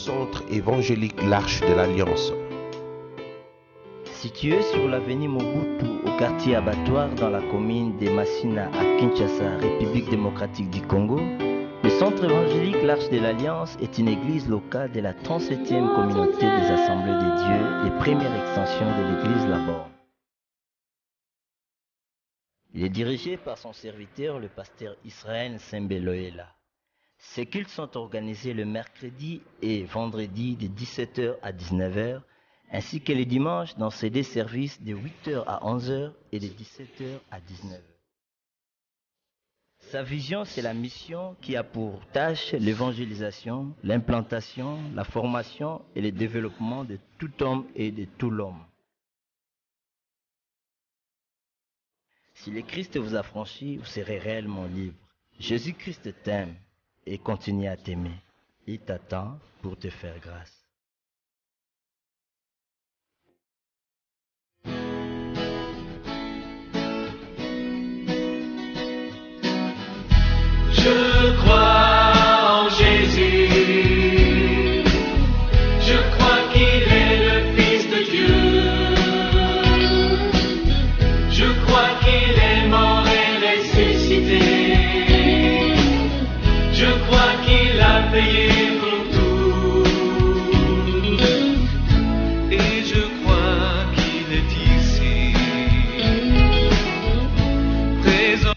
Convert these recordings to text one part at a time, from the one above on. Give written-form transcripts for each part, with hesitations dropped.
centre évangélique l'Arche de l'Alliance. Situé sur l'avenue Mobutu, au quartier Abattoir, dans la commune de Massina à Kinshasa, République démocratique du Congo, le centre évangélique l'Arche de l'Alliance est une église locale de la 37e communauté des Assemblées de Dieu et première extension de l'église Labor. Il est dirigé par son serviteur, le pasteur Israël Sembeloela. Ces cultes sont organisés le mercredi et vendredi de 17h à 19h, ainsi que les dimanches dans ces deux services de 8h à 11h et de 17h à 19h. Sa vision, c'est la mission qui a pour tâche l'évangélisation, l'implantation, la formation et le développement de tout homme et de tout l'homme. Si le Christ vous a franchi, vous serez réellement libre. Jésus-Christ t'aime et continue à t'aimer. Il t'attend pour te faire grâce. Je crois en Jésus, je crois qu'il est le Fils de Dieu, je crois qu'il est mort et ressuscité, je crois qu'il a payé pour tout, et je crois qu'il est ici, présent.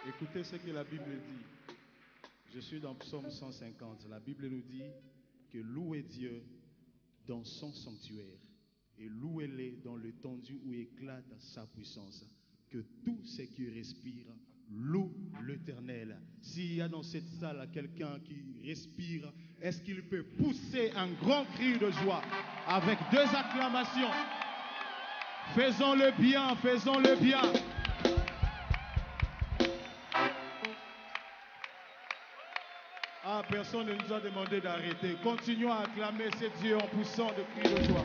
Écoutez ce que la Bible dit. Je suis dans Psaume 150. La Bible nous dit que louez Dieu dans son sanctuaire et louez-le dans l'étendue où éclate sa puissance. Que tout ce qui respire loue l'Éternel. S'il y a dans cette salle quelqu'un qui respire, est-ce qu'il peut pousser un grand cri de joie avec deux acclamations? Faisons-le bien, faisons-le bien. Ah, personne ne nous a demandé d'arrêter. Continuons à acclamer ce Dieu en poussant de cris de joie.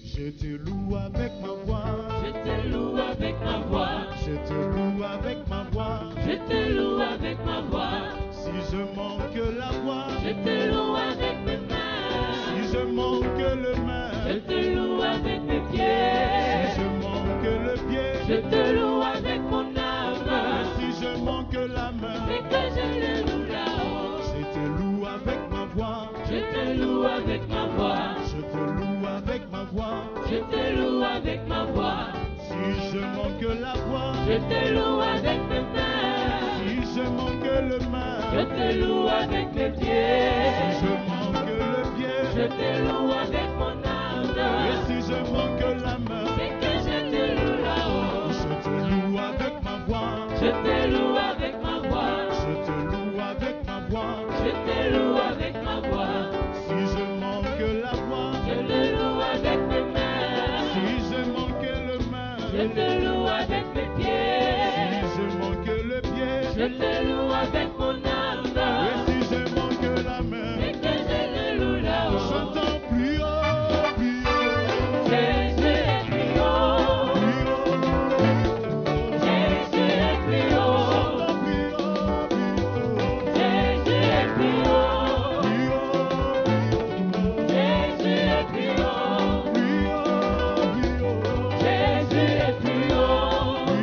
Je te loue avec ma voix. Je te loue avec ma voix. Je te loue avec ma voix. Je te loue avec ma voix. Si je manque la voix, Je te loue avec mes mains. si je manque le main, Je te loue avec mes si pieds. je manque le pied, Je te loue avec mon âme. si je manque la main, C'est que je le loue là-haut. je te loue avec ma voix. Je te loue avec ma voix. Je te loue avec ma voix. Je te loue avec ma voix. Si je manque la voix, Je te loue avec mes mains. si je manque le main, Je te loue avec mes si pieds. je manque le pied, Je te loue avec mon et âme. si je manque la main, C'est que je te loue là-haut. je te loue avec ma voix. Je te loue avec ma voix. Je te loue avec ma voix. Je te loue avec ma voix. Si je manque la voix, Je te loue avec mes mains. si je manque le main, Je te loue avec mes pieds. si je manque le pied, Je te loue avec mon âme. et si je manque la main, C'est que je le loue là-haut. j'entends plus haut, plus haut, Jésus est plus haut. plus haut, Jésus est plus haut. j'entends plus haut, plus haut, Jésus est plus haut. plus haut, Jésus est plus haut. plus haut, plus haut, Jésus est plus haut. plus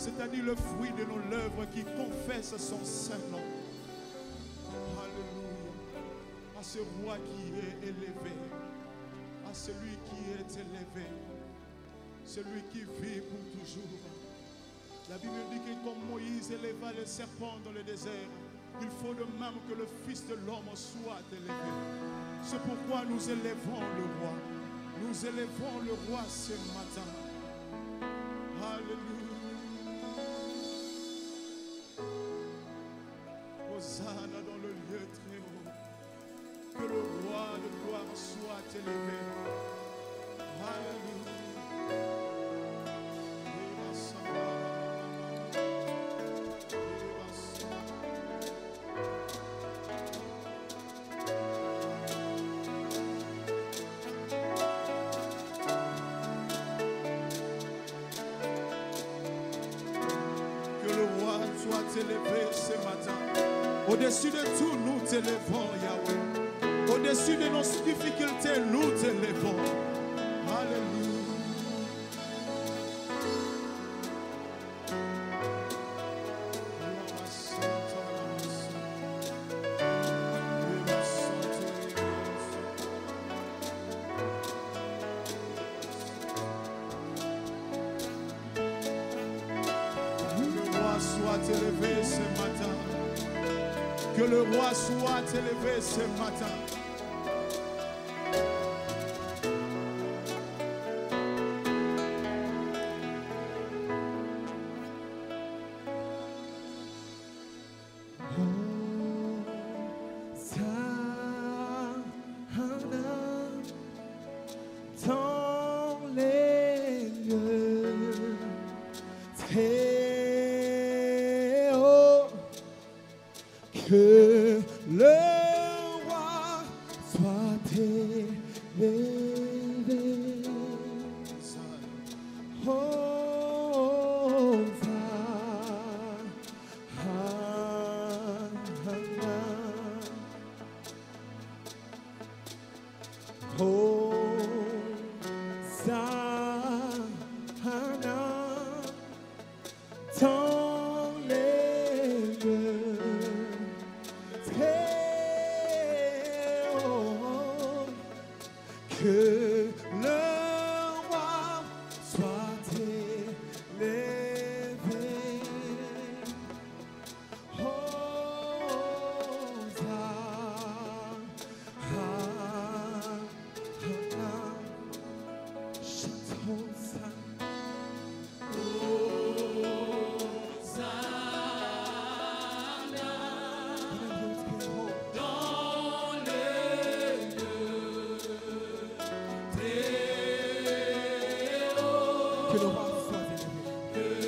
c'est-à-dire le fruit de nos lèvres qui confesse son saint nom. Alléluia. À ce roi qui est élevé, à celui qui est élevé, celui qui vit pour toujours. La Bible dit que comme Moïse éleva le serpent dans le désert, il faut de même que le Fils de l'homme soit élevé. C'est pourquoi nous élevons le roi. Nous élevons le roi ce matin. Alléluia. Hosanna dans le lieu très haut. Que le roi de gloire soit élevé. Alléluia. Élevé ce matin. Au-dessus de tout, nous t'élevons, Yahweh. Au-dessus de nos difficultés, nous t'élevons. Alléluia. Élevé ce matin. Que le roi soit élevé ce matin. Que le roi soit élevé. Que le roi soit élevé. Que le roi soit élevé. Que le roi soit élevé.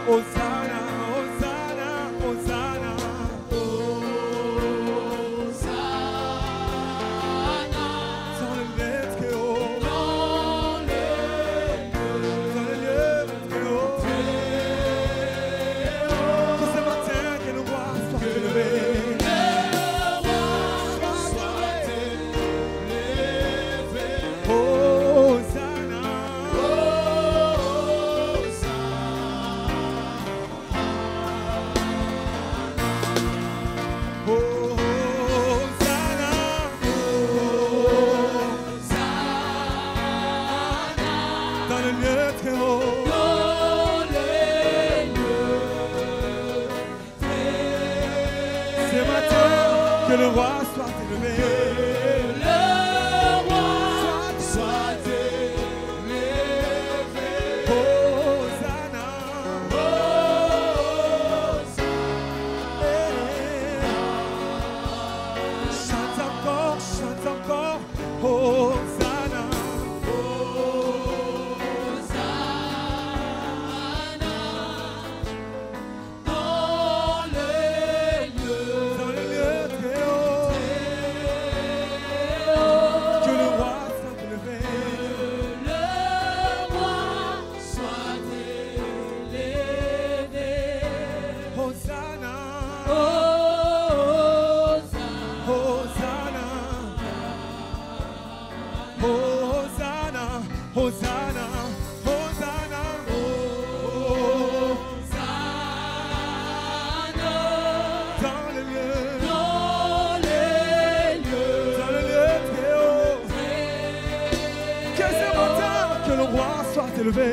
Hosanna, Hosanna, Hosanna, Hosanna, dans le lieu très haut, dans le lieu très haut, que ce matin que le roi soit élevé. Dans le lieu très haut, ce matin que le roi soit élevé. Hosanna, Hosanna, Hosanna, dans les lieux, dans les lieux très hauts. Que ce matin, que le roi soit élevé.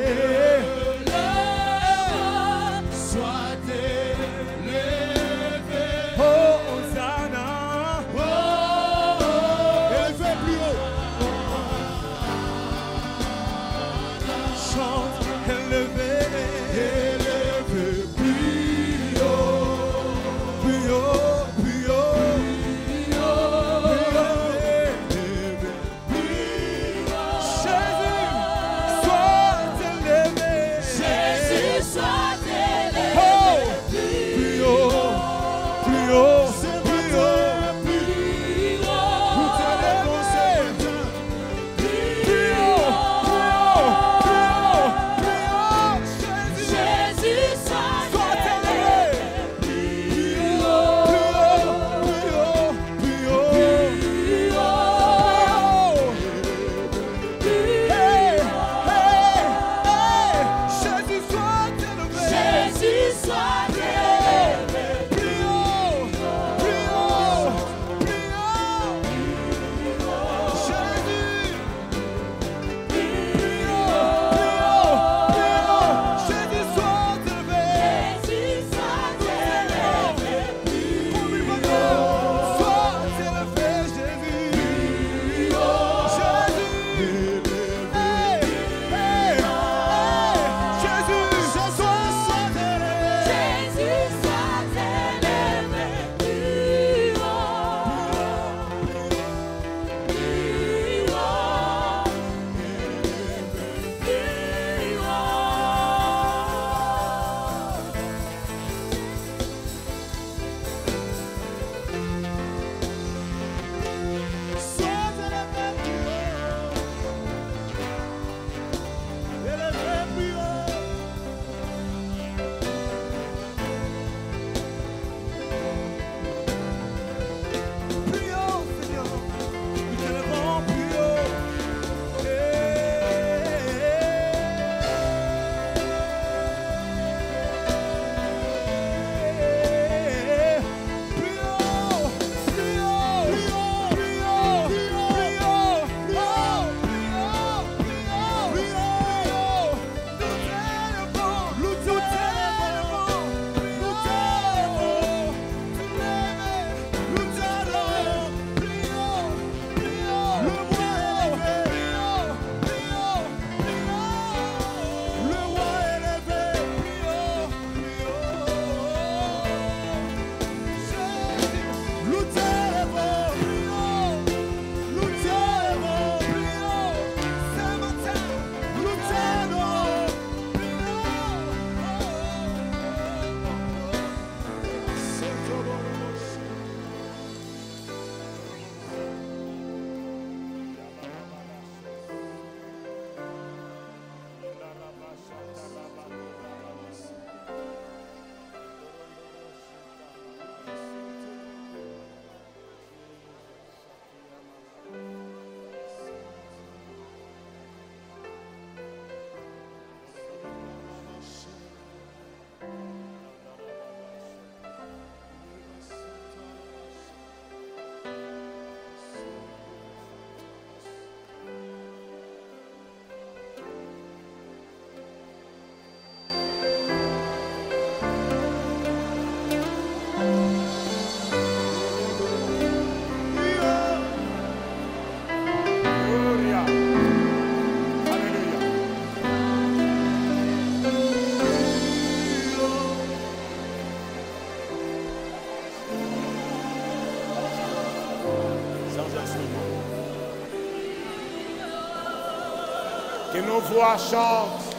Que nos voix chantent.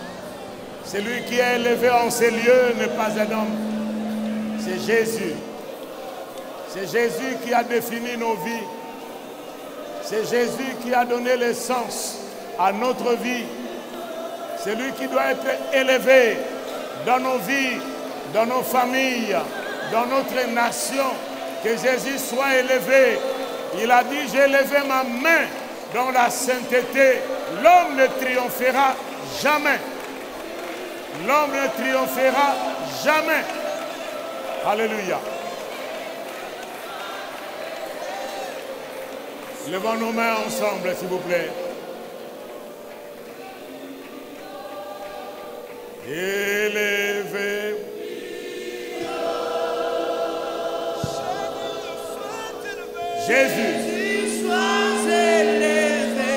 Celui qui est élevé en ces lieux n'est pas un homme. C'est Jésus. C'est Jésus qui a défini nos vies. C'est Jésus qui a donné le sens à notre vie. C'est lui qui doit être élevé dans nos vies, dans nos familles, dans notre nation. Que Jésus soit élevé. Il a dit, j'ai élevé ma main dans la sainteté L'homme ne triomphera jamais. L'homme ne triomphera jamais. Alléluia. Levons nos mains ensemble, s'il vous plaît. Élevé. Jésus. Sois élevé.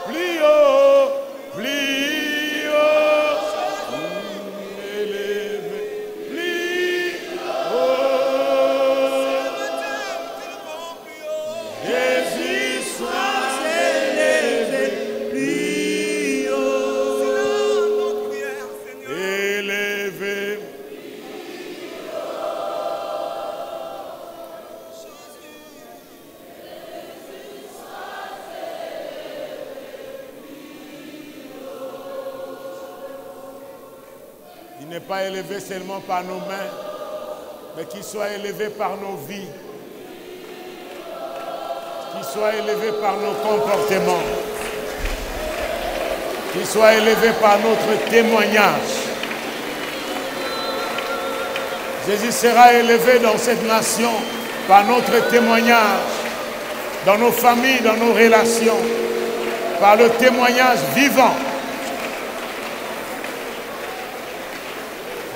Plus haut, plus haut. Élevé. Plus haut. Jésus, sois élevé. Plus haut. C'est notre prière, Seigneur. Élevé. Il n'est pas élevé seulement par nos mains, mais qu'il soit élevé par nos vies, qu'il soit élevé par nos comportements, qu'il soit élevé par notre témoignage. Jésus sera élevé dans cette nation par notre témoignage, dans nos familles, dans nos relations, par le témoignage vivant.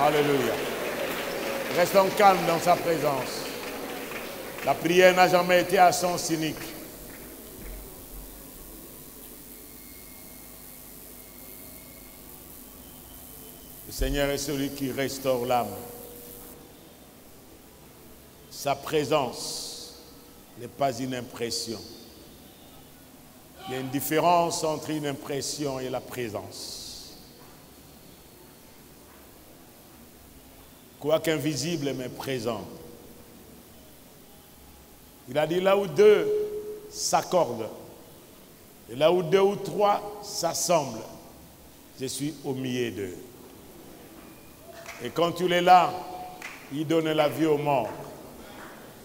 Alléluia. Restons calmes dans sa présence. La prière n'a jamais été à sens unique. Le Seigneur est celui qui restaure l'âme. Sa présence n'est pas une impression. Il y a une différence entre une impression et la présence. Quoique invisible, mais présent. Il a dit là où deux s'accordent, et là où deux ou trois s'assemblent, je suis au milieu d'eux. Et quand tu es là, il donne la vie aux morts.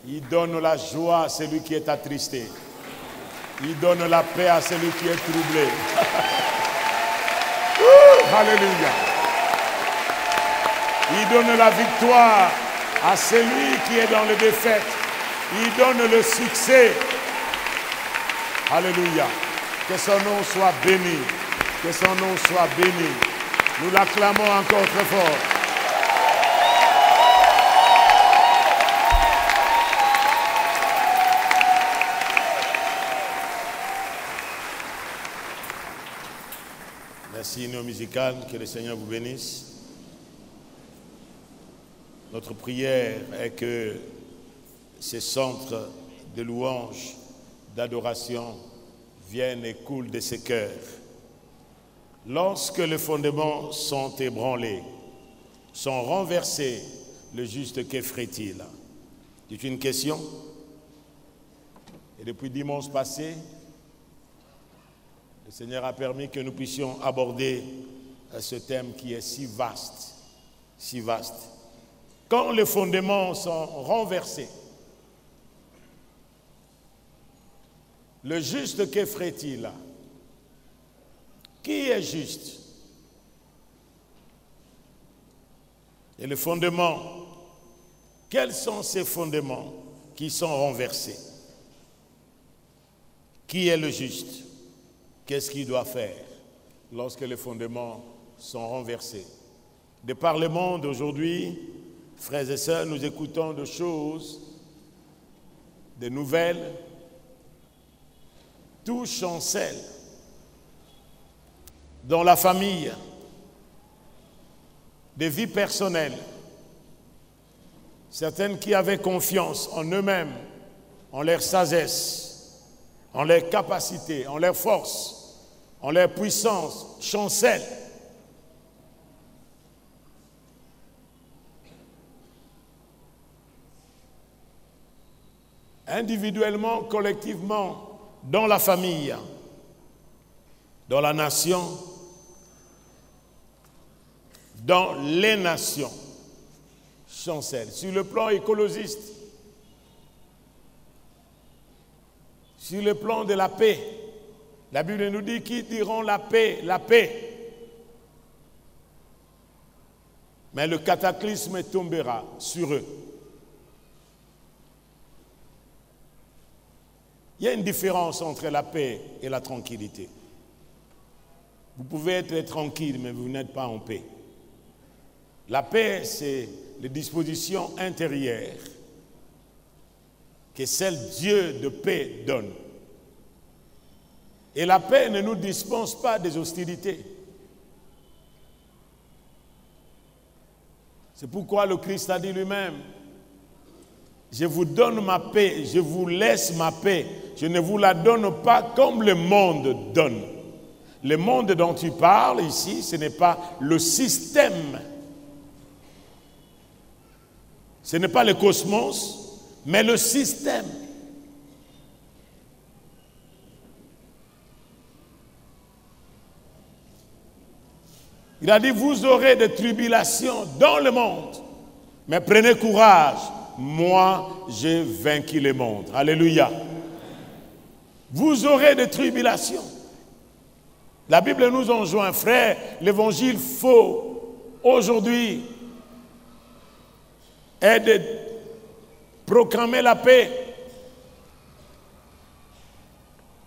Il donne la joie à celui qui est attristé. Il donne la paix à celui qui est troublé. Alléluia. Il donne la victoire à celui qui est dans les défaites. Il donne le succès. Alléluia. Que son nom soit béni. Que son nom soit béni. Nous l'acclamons encore très fort. Merci, hymne musical. Que le Seigneur vous bénisse. Notre prière est que ces centres de louange, d'adoration viennent et coulent de ces cœurs. Lorsque les fondements sont ébranlés, sont renversés, le juste que ferait-il? C'est une question. Et depuis dimanche passé, le Seigneur a permis que nous puissions aborder ce thème qui est si vaste, si vaste. Quand les fondements sont renversés, le juste, que ferait-il? Qui est juste? Et les fondements, quels sont ces fondements qui sont renversés? Qui est le juste? Qu'est-ce qu'il doit faire lorsque les fondements sont renversés? De par le monde aujourd'hui, frères et sœurs, nous écoutons de choses, de nouvelles, tout chancelle dans la famille, des vies personnelles. Certaines qui avaient confiance en eux-mêmes, en leur sagesse, en leur capacité, en leur force, en leur puissance, chancellent. Individuellement, collectivement, dans la famille, dans la nation, dans les nations, chancellent. Sur le plan écologiste, sur le plan de la paix. La Bible nous dit qu'ils diront la paix, la paix. Mais le cataclysme tombera sur eux. Il y a une différence entre la paix et la tranquillité. Vous pouvez être tranquille, mais vous n'êtes pas en paix. La paix, c'est les dispositions intérieures que seul Dieu de paix donne. Et la paix ne nous dispense pas des hostilités. C'est pourquoi le Christ a dit lui-même, je vous donne ma paix, je vous laisse ma paix, je ne vous la donne pas comme le monde donne. Le monde dont tu parles ici, ce n'est pas le système, ce n'est pas le cosmos, mais le système. Il a dit, vous aurez des tribulations dans le monde, mais prenez courage, moi j'ai vaincu le monde. Alléluia. Vous aurez des tribulations. La Bible nous enjoint, frère, l'évangile faux aujourd'hui est de proclamer la paix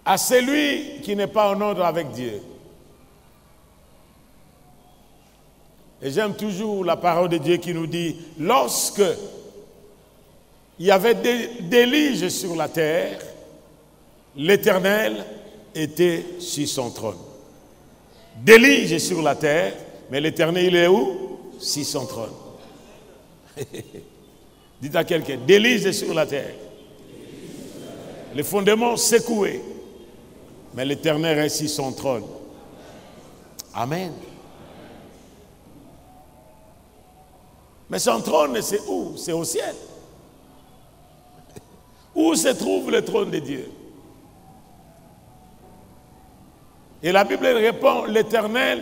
à celui qui n'est pas en ordre avec Dieu. Et j'aime toujours la parole de Dieu qui nous dit, lorsque il y avait des déluges sur la terre, l'Éternel était sur son trône. Déluge sur la terre, mais l'Éternel, il est où? Sur son trône. Dites à quelqu'un, déluge sur la terre. Les fondements secoués, mais l'Éternel est sur son trône. Amen. Mais son trône, c'est où? C'est au ciel. Où se trouve le trône de Dieu? Et la Bible répond, l'Éternel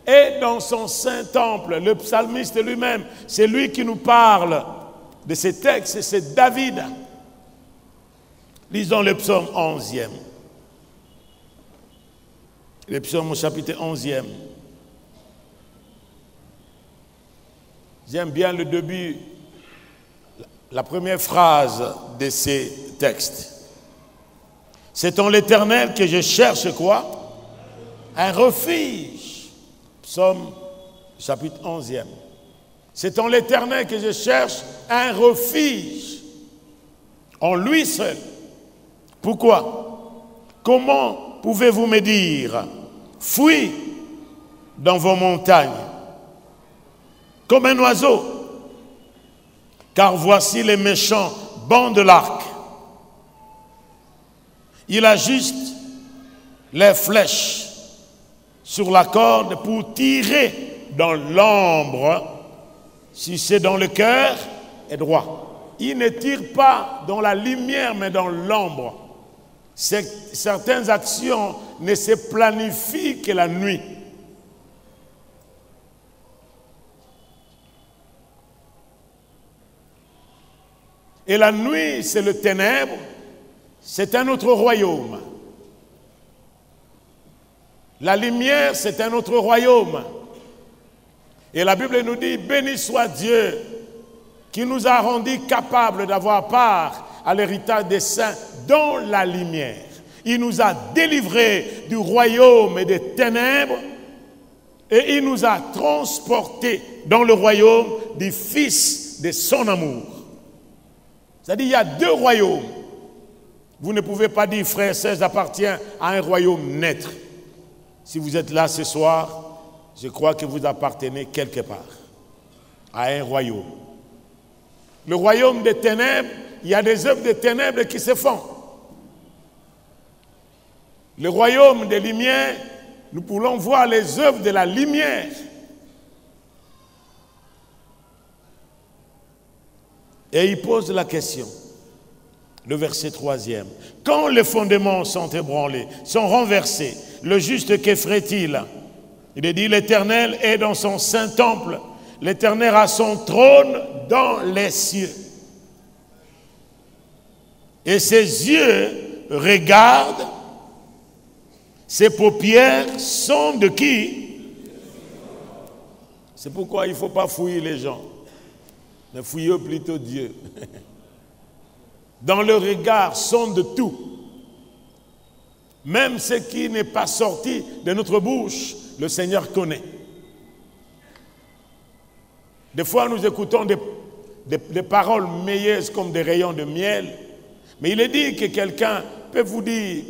est dans son saint temple. Le psalmiste lui-même, c'est lui qui nous parle de ces textes, c'est David. Lisons le psaume 11e. Le psaume au chapitre 11e. J'aime bien le début, la première phrase de ces textes. C'est en l'Éternel que je cherche quoi? Un refuge. Psaume chapitre 11e. C'est en l'Éternel que je cherche un refuge. En lui seul. Pourquoi? Comment pouvez-vous me dire, fuis dans vos montagnes, comme un oiseau, car voici les méchants bandent l'arc. Il ajuste les flèches sur la corde pour tirer dans l'ombre. Si c'est dans le cœur, est droit. Il ne tire pas dans la lumière, mais dans l'ombre. Certaines actions ne se planifient que la nuit. Et la nuit, c'est le ténèbre, c'est un autre royaume. La lumière, c'est un autre royaume. Et la Bible nous dit, béni soit Dieu, qui nous a rendus capables d'avoir part à l'héritage des saints dans la lumière. Il nous a délivrés du royaume et des ténèbres, et il nous a transportés dans le royaume du Fils de son amour. C'est-à-dire, il y a deux royaumes. Vous ne pouvez pas dire, frère Serge appartient à un royaume naître. Si vous êtes là ce soir, je crois que vous appartenez quelque part à un royaume. Le royaume des ténèbres, il y a des œuvres des ténèbres qui se font. Le royaume des lumières, nous pouvons voir les œuvres de la lumière. Et il pose la question, le verset 3e. Quand les fondements sont ébranlés, sont renversés, le juste que ferait-il? Il est dit, l'Éternel est dans son saint temple, l'Éternel a son trône dans les cieux. Et ses yeux regarde, ses paupières sont de qui? C'est pourquoi il ne faut pas fouiller les gens, mais fouiller plutôt Dieu. Dans le regard sont de tout. Même ce qui n'est pas sorti de notre bouche, le Seigneur connaît. Des fois, nous écoutons des paroles meilleures comme des rayons de miel. Mais il est dit que quelqu'un peut vous dire,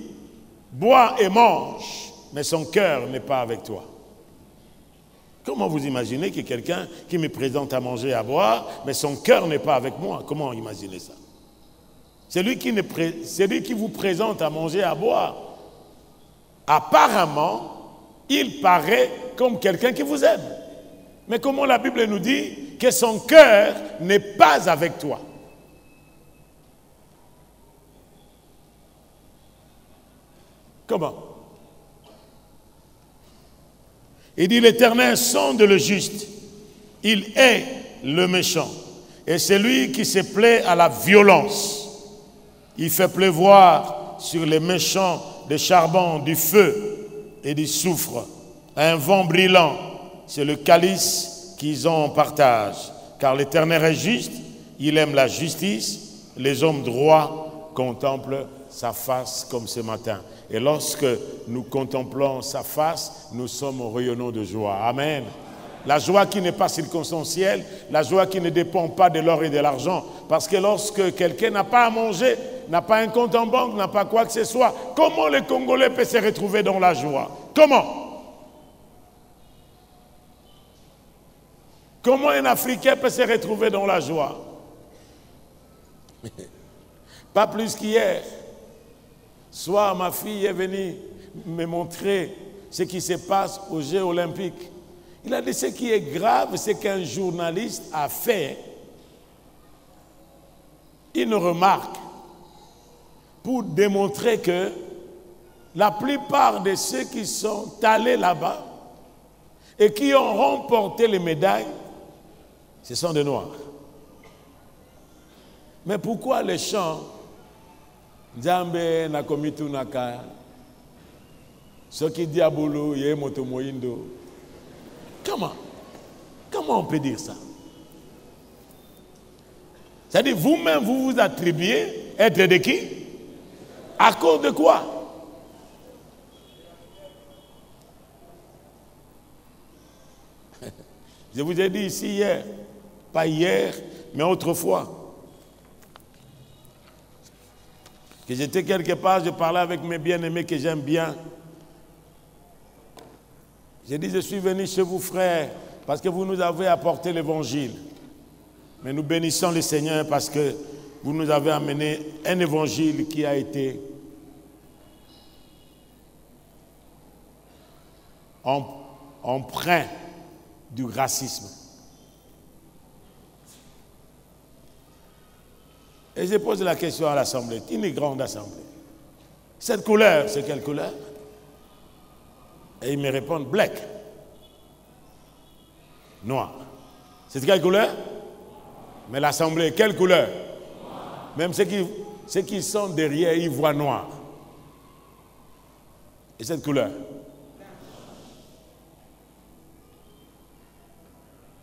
bois et mange, mais son cœur n'est pas avec toi. Comment vous imaginez que quelqu'un qui me présente à manger et à boire, mais son cœur n'est pas avec moi? Comment imaginer ça? Celui qui vous présente à manger et à boire, apparemment, il paraît comme quelqu'un qui vous aime. Mais comment la Bible nous dit que son cœur n'est pas avec toi? Comment? Il dit, l'Éternel sonde le juste, il hait le méchant, et celui qui se plaît à la violence. Il fait pleuvoir sur les méchants des charbons, du feu et du soufre. Un vent brillant, c'est le calice qu'ils ont en partage. Car l'Éternel est juste, il aime la justice, les hommes droits contemplent sa face comme ce matin. Et lorsque nous contemplons sa face, nous sommes rayonnants de joie. Amen. La joie qui n'est pas circonstancielle, la joie qui ne dépend pas de l'or et de l'argent. Parce que lorsque quelqu'un n'a pas à manger, n'a pas un compte en banque, n'a pas quoi que ce soit, comment le Congolais peut se retrouver dans la joie? Comment? Comment un Africain peut se retrouver dans la joie? Pas plus qu'hier. Soit ma fille est venue me montrer ce qui se passe aux Jeux olympiques. Il a dit ce qui est grave, c'est qu'un journaliste a fait une remarque pour démontrer que la plupart de ceux qui sont allés là-bas et qui ont remporté les médailles, ce sont des Noirs. Mais pourquoi les chants Nzambe nakomitu naka Soki diabolo ye moto moindo? Comment on peut dire ça? C'est-à-dire vous-même vous vous attribuez être de qui? À cause de quoi? Je vous ai dit ici hier, pas hier, mais autrefois, que j'étais quelque part, je parlais avec mes bien-aimés que j'aime bien. J'ai dit, je suis venu chez vous, frères, parce que vous nous avez apporté l'évangile. Mais nous bénissons le Seigneur parce que vous nous avez amené un évangile qui a été empreint du racisme. Et je pose la question à l'Assemblée, une grande assemblée. Cette couleur, c'est quelle couleur? Et ils me répondent, black. Noir. C'est quelle couleur? Mais l'Assemblée, quelle couleur? Même ceux qui sont derrière, ils voient noir. Et cette couleur?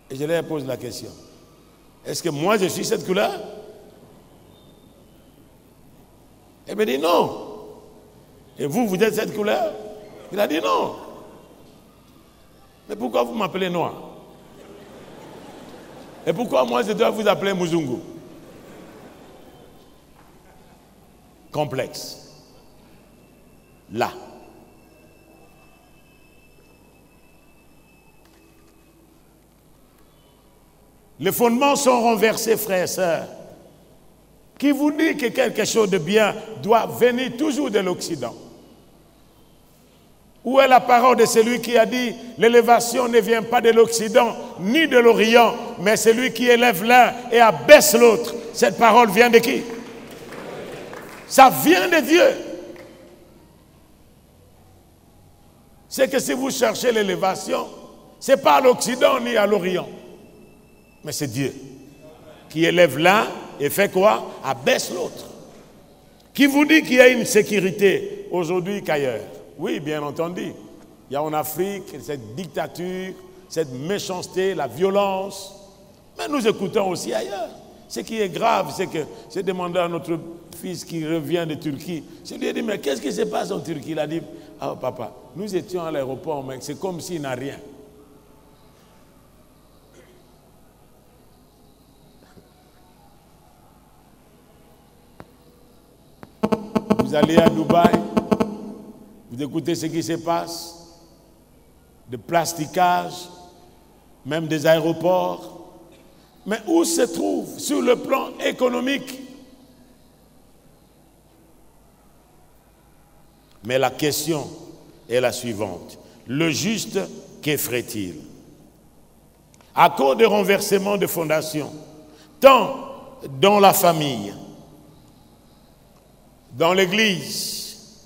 Et je leur pose la question. Est-ce que moi je suis cette couleur? Il me dit non. Et vous, vous êtes cette couleur? Il a dit non. Mais pourquoi vous m'appelez noir? Et pourquoi moi je dois vous appeler Muzungu? Complexe. Là. Les fondements sont renversés, frères et sœurs. Qui vous dit que quelque chose de bien doit venir toujours de l'Occident? Où est la parole de celui qui a dit l'élévation ne vient pas de l'Occident ni de l'Orient, mais celui qui élève l'un et abaisse l'autre? Cette parole vient de qui? Ça vient de Dieu. C'est que si vous cherchez l'élévation, ce n'est pas à l'Occident ni à l'Orient, mais c'est Dieu qui élève l'un et fait quoi? Abaisse l'autre. Qui vous dit qu'il y a une sécurité aujourd'hui qu'ailleurs? Oui, bien entendu. Il y a en Afrique cette dictature, cette méchanceté, la violence. Mais nous écoutons aussi ailleurs. Ce qui est grave, c'est que j'ai demandé à notre fils qui revient de Turquie. Je lui ai dit, mais qu'est-ce qui se passe en Turquie? Il a dit, ah papa, nous étions à l'aéroport, mais c'est comme s'il n'a rien. Vous allez à Dubaï, vous écoutez ce qui se passe, de plasticage, même des aéroports. Mais où se trouve sur le plan économique? Mais la question est la suivante. Le juste, que ferait-il? À cause de renversement de fondations, tant dans la famille, dans l'église,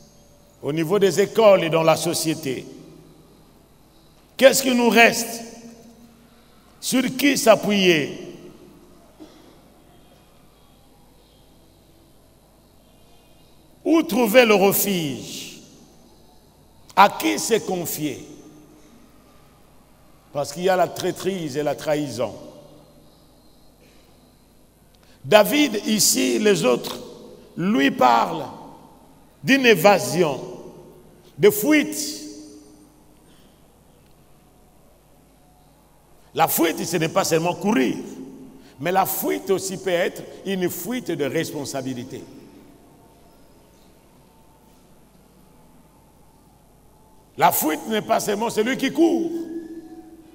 au niveau des écoles et dans la société, qu'est-ce qui nous reste? Sur qui s'appuyer? Où trouver le refuge? À qui se confier? Parce qu'il y a la traîtrise et la trahison. David, ici, les autres, lui parlent d'une évasion, de fuite. La fuite, ce n'est pas seulement courir, mais la fuite aussi peut être une fuite de responsabilité. La fuite n'est pas seulement celui qui court,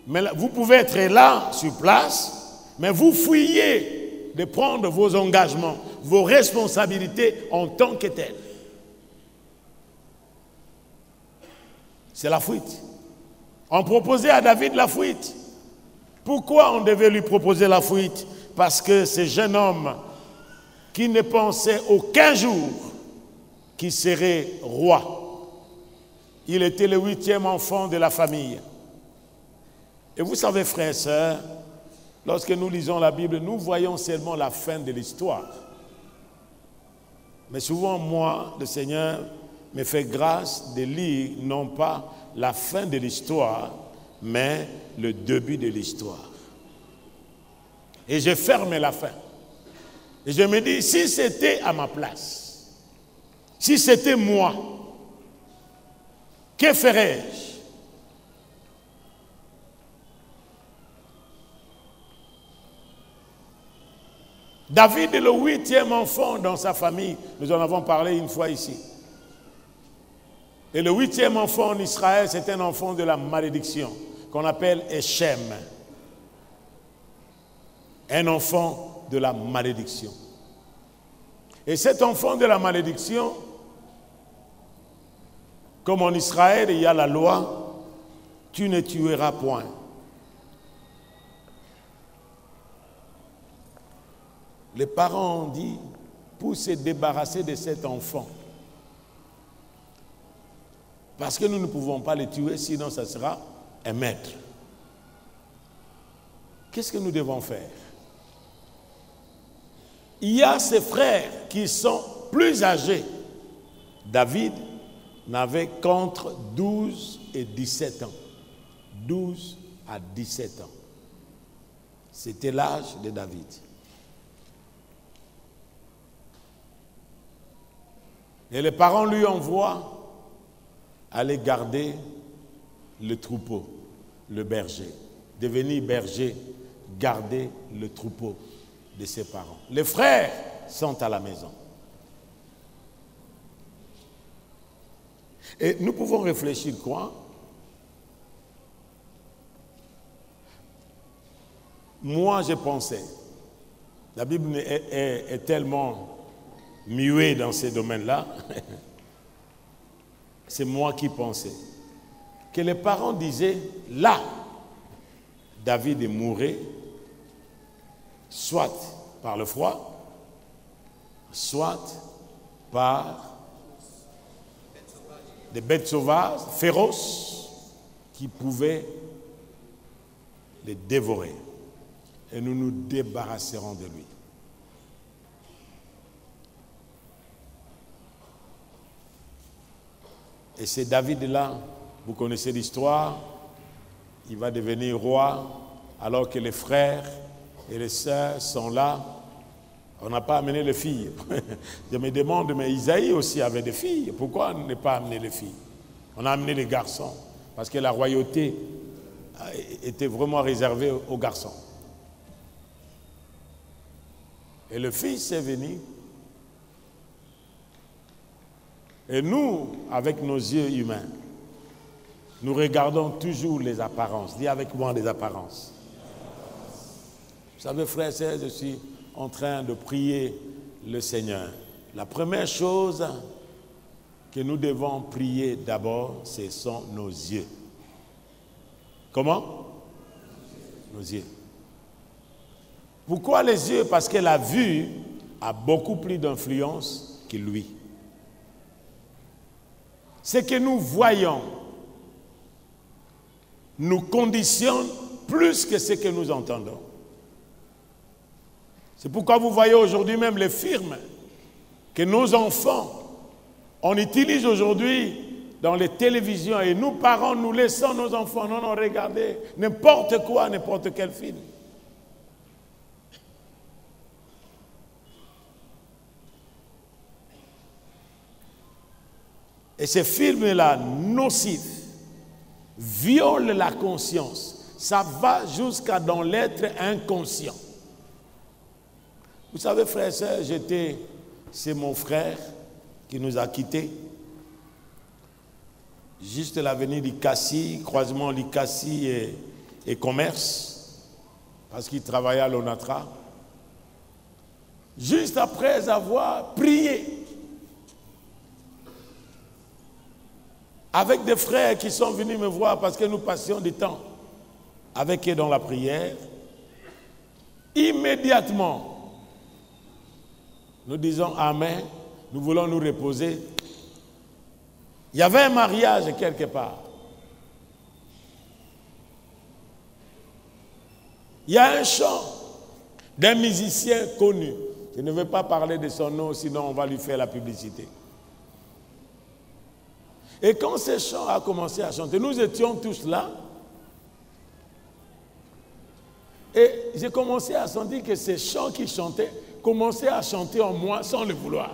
mais vous pouvez être là, sur place, mais vous fuyez de prendre vos engagements, vos responsabilités en tant que telles. C'est la fuite. On proposait à David la fuite. Pourquoi on devait lui proposer la fuite? Parce que ce jeune homme qui ne pensait aucun jour qu'il serait roi, il était le 8e enfant de la famille. Et vous savez, frères et sœurs, lorsque nous lisons la Bible, nous voyons seulement la fin de l'histoire. Mais souvent, moi, le Seigneur me fait grâce de lire non pas la fin de l'histoire, mais le début de l'histoire. Et je ferme la fin. Et je me dis, si c'était à ma place, si c'était moi, que ferais-je? David est le 8e enfant dans sa famille. Nous en avons parlé une fois ici. Et le 8e enfant en Israël, c'est un enfant de la malédiction, qu'on appelle Échem. Un enfant de la malédiction. Et cet enfant de la malédiction, comme en Israël, il y a la loi, tu ne tueras point. Les parents ont dit, pour se débarrasser de cet enfant, parce que nous ne pouvons pas le tuer, sinon ça sera un maître. Qu'est-ce que nous devons faire? Il y a ses frères qui sont plus âgés. David n'avait qu'entre 12 et 17 ans. 12 à 17 ans. C'était l'âge de David. Et les parents lui envoient aller garder le troupeau, le berger. Devenir berger, garder le troupeau de ses parents. Les frères sont à la maison. Et nous pouvons réfléchir quoi? Moi, je pensais, la Bible est tellement muet dans ces domaines-là, c'est moi qui pensais, que les parents disaient, là, David est mouré, soit par le froid, soit par des bêtes sauvages, féroces, qui pouvaient les dévorer. Et nous nous débarrasserons de lui. Et c'est David-là, vous connaissez l'histoire, il va devenir roi alors que les frères et les sœurs sont là. On n'a pas amené les filles. Je me demande, mais Isaïe aussi avait des filles. Pourquoi on n'a pas amené les filles? On a amené les garçons. Parce que la royauté était vraiment réservée aux garçons. Et le fils est venu. Et nous, avec nos yeux humains, nous regardons toujours les apparences. Dis avec moi les apparences. Vous savez, frères et sœurs, je suis en train de prier le Seigneur. La première chose que nous devons prier d'abord, ce sont nos yeux. Comment? Nos yeux. Pourquoi les yeux? Parce que la vue a beaucoup plus d'influence que l'ouïe. Ce que nous voyons nous conditionne plus que ce que nous entendons. C'est pourquoi vous voyez aujourd'hui même les films que nos enfants, on utilise aujourd'hui dans les télévisions et nous, parents, nous laissons nos enfants, non, regardez n'importe quoi, n'importe quel film. Et ces films-là, nocifs, violent la conscience. Ça va jusqu'à dans l'être inconscient. Vous savez, frères et sœurs, c'est mon frère qui nous a quittés. Juste l'avenue d'Ikassi, croisement d'Ikassi et commerce, parce qu'il travaillait à l'ONATRA. Juste après avoir prié avec des frères qui sont venus me voir parce que nous passions du temps avec eux dans la prière, immédiatement, nous disons Amen, nous voulons nous reposer. Il y avait un mariage quelque part. Il y a un chant d'un musicien connu. Je ne veux pas parler de son nom, sinon on va lui faire la publicité. Et quand ce chant a commencé à chanter, nous étions tous là. Et j'ai commencé à sentir que ces chants qui chantaient commençaient à chanter en moi sans le vouloir.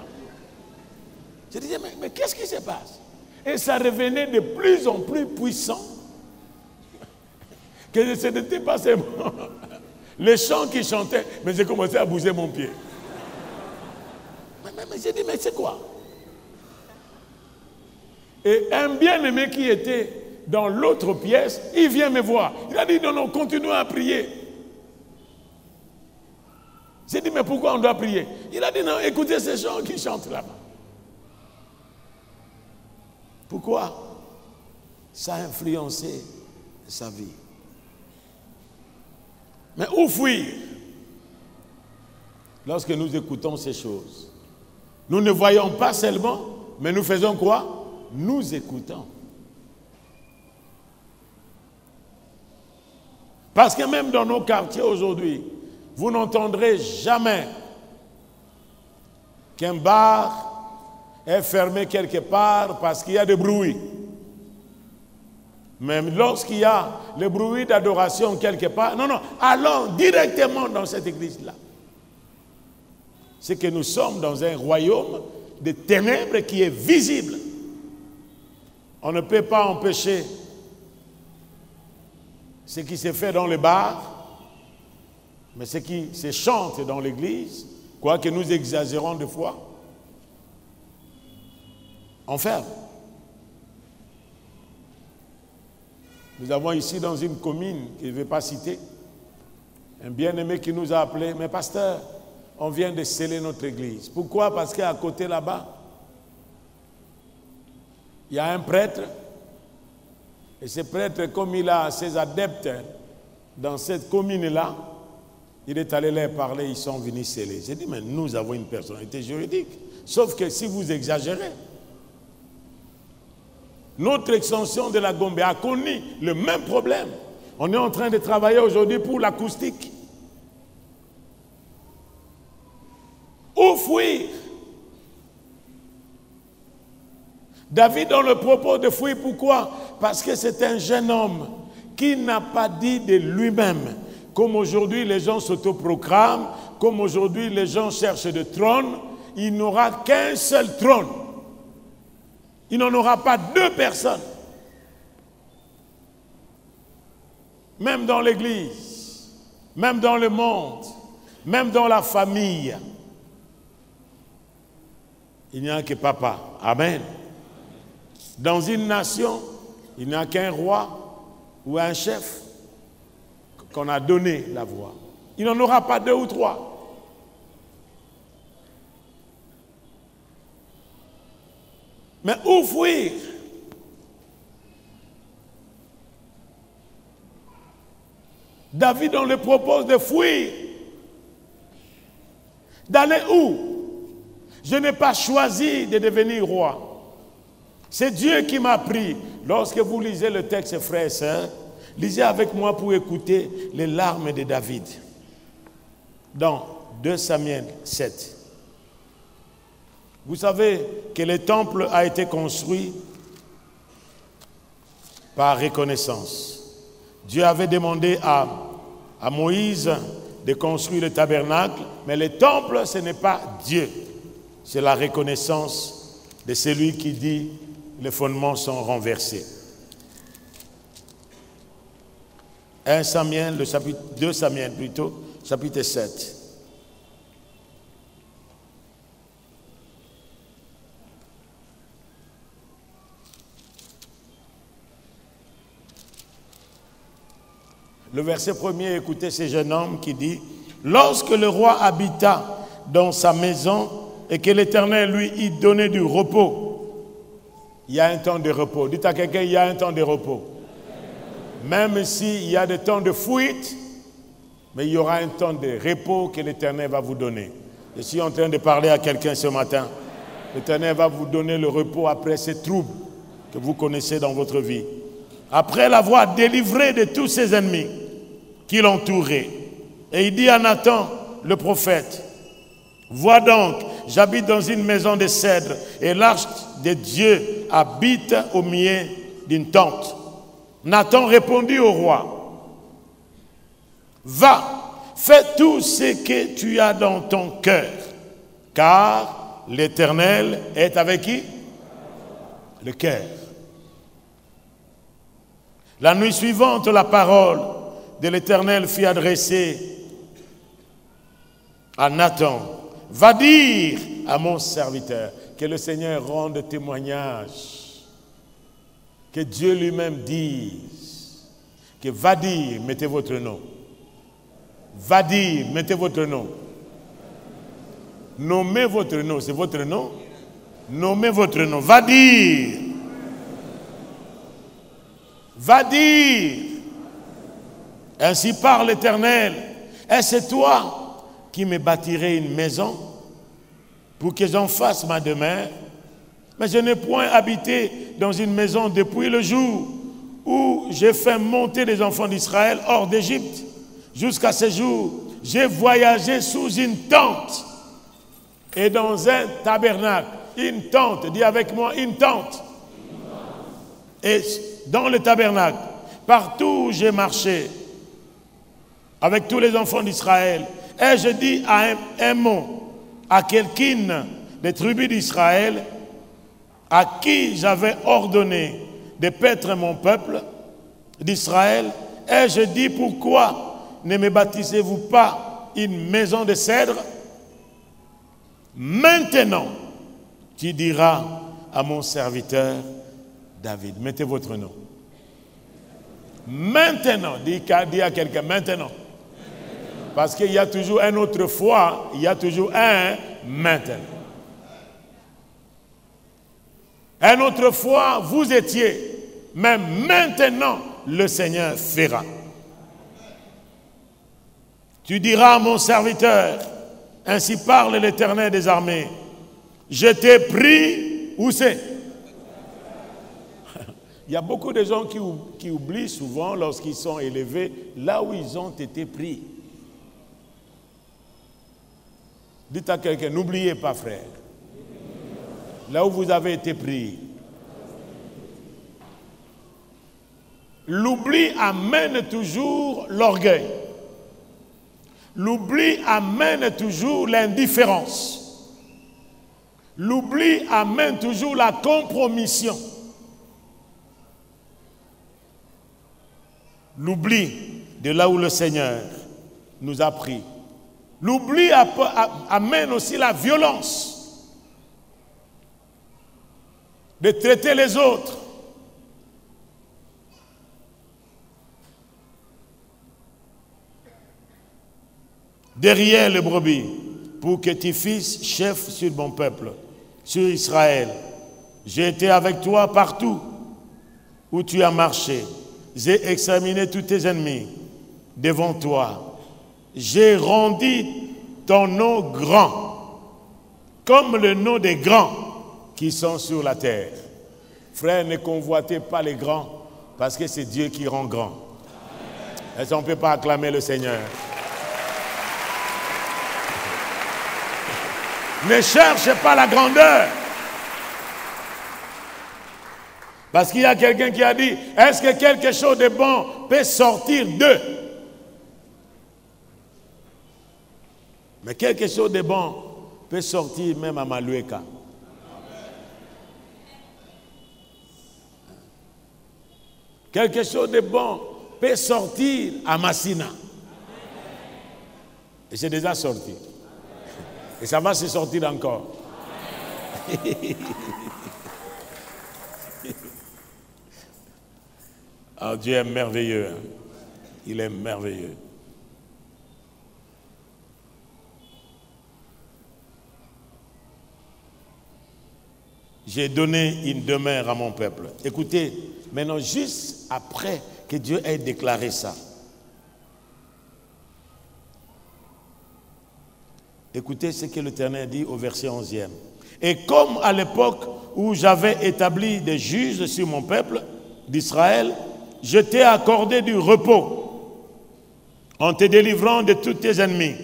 Je disais, mais qu'est-ce qui se passe? Et ça revenait de plus en plus puissant. Que ce n'était pas seulement les chants qui chantaient, mais j'ai commencé à bouger mon pied. Mais j'ai dit, mais c'est quoi? Et un bien-aimé qui était dans l'autre pièce, il vient me voir. Il a dit, non, continuez à prier. J'ai dit, mais pourquoi on doit prier? Il a dit, non, écoutez ces gens qui chantent là-bas. Pourquoi? Ça a influencé sa vie. Mais où fuir lorsque nous écoutons ces choses? Nous ne voyons pas seulement, mais nous faisons quoi? Nous écoutons. Parce que même dans nos quartiers aujourd'hui, vous n'entendrez jamais qu'un bar est fermé quelque part parce qu'il y a des bruits. Même lorsqu'il y a le bruit d'adoration quelque part, non, allons directement dans cette église-là. C'est que nous sommes dans un royaume de ténèbres qui est visible. On ne peut pas empêcher ce qui se fait dans les bars, mais ce qui se chante dans l'église, quoique nous exagérons des fois, on ferme. Nous avons ici dans une commune, que je ne vais pas citer, un bien-aimé qui nous a appelé, mais pasteur, on vient de sceller notre église. Pourquoi? Parce qu'à côté là-bas, il y a un prêtre, et ce prêtre, comme il a ses adeptes dans cette commune-là, il est allé leur parler, ils sont venus sceller. J'ai dit, mais nous avons une personnalité juridique. Sauf que si vous exagérez, notre extension de la Gombe a connu le même problème. On est en train de travailler aujourd'hui pour l'acoustique. Où fuir? David, on le propose de fuir. Pourquoi? Parce que c'est un jeune homme qui n'a pas dit de lui-même. Comme aujourd'hui, les gens s'autoproclament, comme aujourd'hui, les gens cherchent de trône, il n'aura qu'un seul trône. Il n'en aura pas deux personnes. Même dans l'église, même dans le monde, même dans la famille, il n'y a que papa. Amen. Dans une nation, il n'y a qu'un roi ou un chef qu'on a donné la voix. Il n'en aura pas deux ou trois. Mais où fuir? David, on le propose de fuir. D'aller où? Je n'ai pas choisi de devenir roi. C'est Dieu qui m'a pris. Lorsque vous lisez le texte, frères et sœurs, lisez avec moi pour écouter les larmes de David. Dans 2 Samuel 7. Vous savez que le temple a été construit par reconnaissance. Dieu avait demandé à Moïse de construire le tabernacle, mais le temple, ce n'est pas Dieu. C'est la reconnaissance de celui qui dit les fondements sont renversés. 1 Samuel, le chapitre 2 Samuel plutôt, chapitre 7. Le verset premier, écoutez ce jeune homme qui dit: lorsque le roi habita dans sa maison et que l'Éternel lui y donnait du repos. Il y a un temps de repos. Dites à quelqu'un, il y a un temps de repos. Même s'il y a des temps de fuite, mais il y aura un temps de repos que l'Éternel va vous donner. Je suis en train de parler à quelqu'un ce matin. L'Éternel va vous donner le repos après ces troubles que vous connaissez dans votre vie. Après l'avoir délivré de tous ses ennemis qui l'entouraient. Et il dit à Nathan, le prophète: vois donc, j'habite dans une maison de cèdre et l'arche de Dieu habite au milieu d'une tente. Nathan répondit au roi: va, fais tout ce que tu as dans ton cœur, car l'Éternel est avec qui? Le cœur. La nuit suivante, la parole de l'Éternel fut adressée à Nathan: va dire à mon serviteur. Que le Seigneur rende témoignage, que Dieu lui-même dise, que va dire, mettez votre nom. Va dire, mettez votre nom. Nommez votre nom, c'est votre nom. Nommez votre nom. Va dire. Va dire. Ainsi parle l'Éternel. Est-ce toi qui me bâtirais une maison pour que j'en fasse ma demeure? Mais je n'ai point habité dans une maison depuis le jour où j'ai fait monter les enfants d'Israël hors d'Égypte. Jusqu'à ce jour, j'ai voyagé sous une tente et dans un tabernacle. Une tente, dis avec moi, une tente. Et dans le tabernacle, partout où j'ai marché avec tous les enfants d'Israël, et je dis à un mot à quelqu'un des tribus d'Israël à qui j'avais ordonné de paître mon peuple d'Israël, et je dis: pourquoi ne me bâtissez-vous pas une maison de cèdre? Maintenant, tu diras à mon serviteur David. Mettez votre nom. Maintenant, dis à quelqu'un maintenant. Parce qu'il y a toujours un autre fois, il y a toujours un maintenant. Un autre fois, vous étiez, mais maintenant, le Seigneur fera. Tu diras à mon serviteur, ainsi parle l'Éternel des armées, je t'ai pris, où c'est? Il y a beaucoup de gens qui oublient souvent lorsqu'ils sont élevés, là où ils ont été pris. Dites à quelqu'un, n'oubliez pas, frère. Là où vous avez été pris, L'oubli amène toujours l'orgueil. L'oubli amène toujours l'indifférence. L'oubli amène toujours la compromission. L'oubli de là où le Seigneur nous a pris. L'oubli amène aussi la violence de traiter les autres. Derrière le brebis, pour que tu fasses chef sur mon peuple, sur Israël. J'ai été avec toi partout où tu as marché. J'ai examiné tous tes ennemis devant toi. J'ai rendu ton nom grand, comme le nom des grands qui sont sur la terre. Frère, ne convoitez pas les grands, parce que c'est Dieu qui rend grand. Est-ce qu'on ne peut pas acclamer le Seigneur? Ne cherchez pas la grandeur. Parce qu'il y a quelqu'un qui a dit, est-ce que quelque chose de bon peut sortir d'eux? Mais quelque chose de bon peut sortir même à Malueka. Quelque chose de bon peut sortir à Massina. Et c'est déjà sorti. Et ça va se sortir encore. Oh, Dieu est merveilleux. Hein? Il est merveilleux. J'ai donné une demeure à mon peuple. Écoutez, maintenant, juste après que Dieu ait déclaré ça, écoutez ce que l'Éternel dit au verset 11e. Et comme à l'époque où j'avais établi des juges sur mon peuple d'Israël, je t'ai accordé du repos en te délivrant de tous tes ennemis.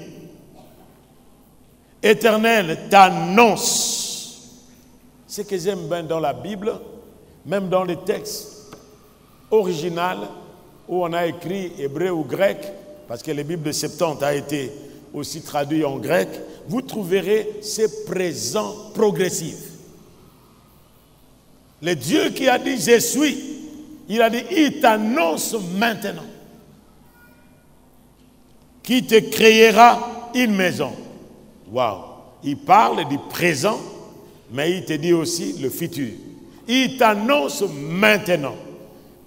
Éternel t'annonce. Ce que j'aime bien dans la Bible, même dans les textes originaux où on a écrit hébreu ou grec, parce que la Bible de Septante a été aussi traduit en grec, vous trouverez ces présents progressifs. Le Dieu qui a dit « je suis », il a dit « il t'annonce maintenant qui te créera une maison ». Waouh! Il parle du présent, mais il te dit aussi le futur. Il t'annonce maintenant.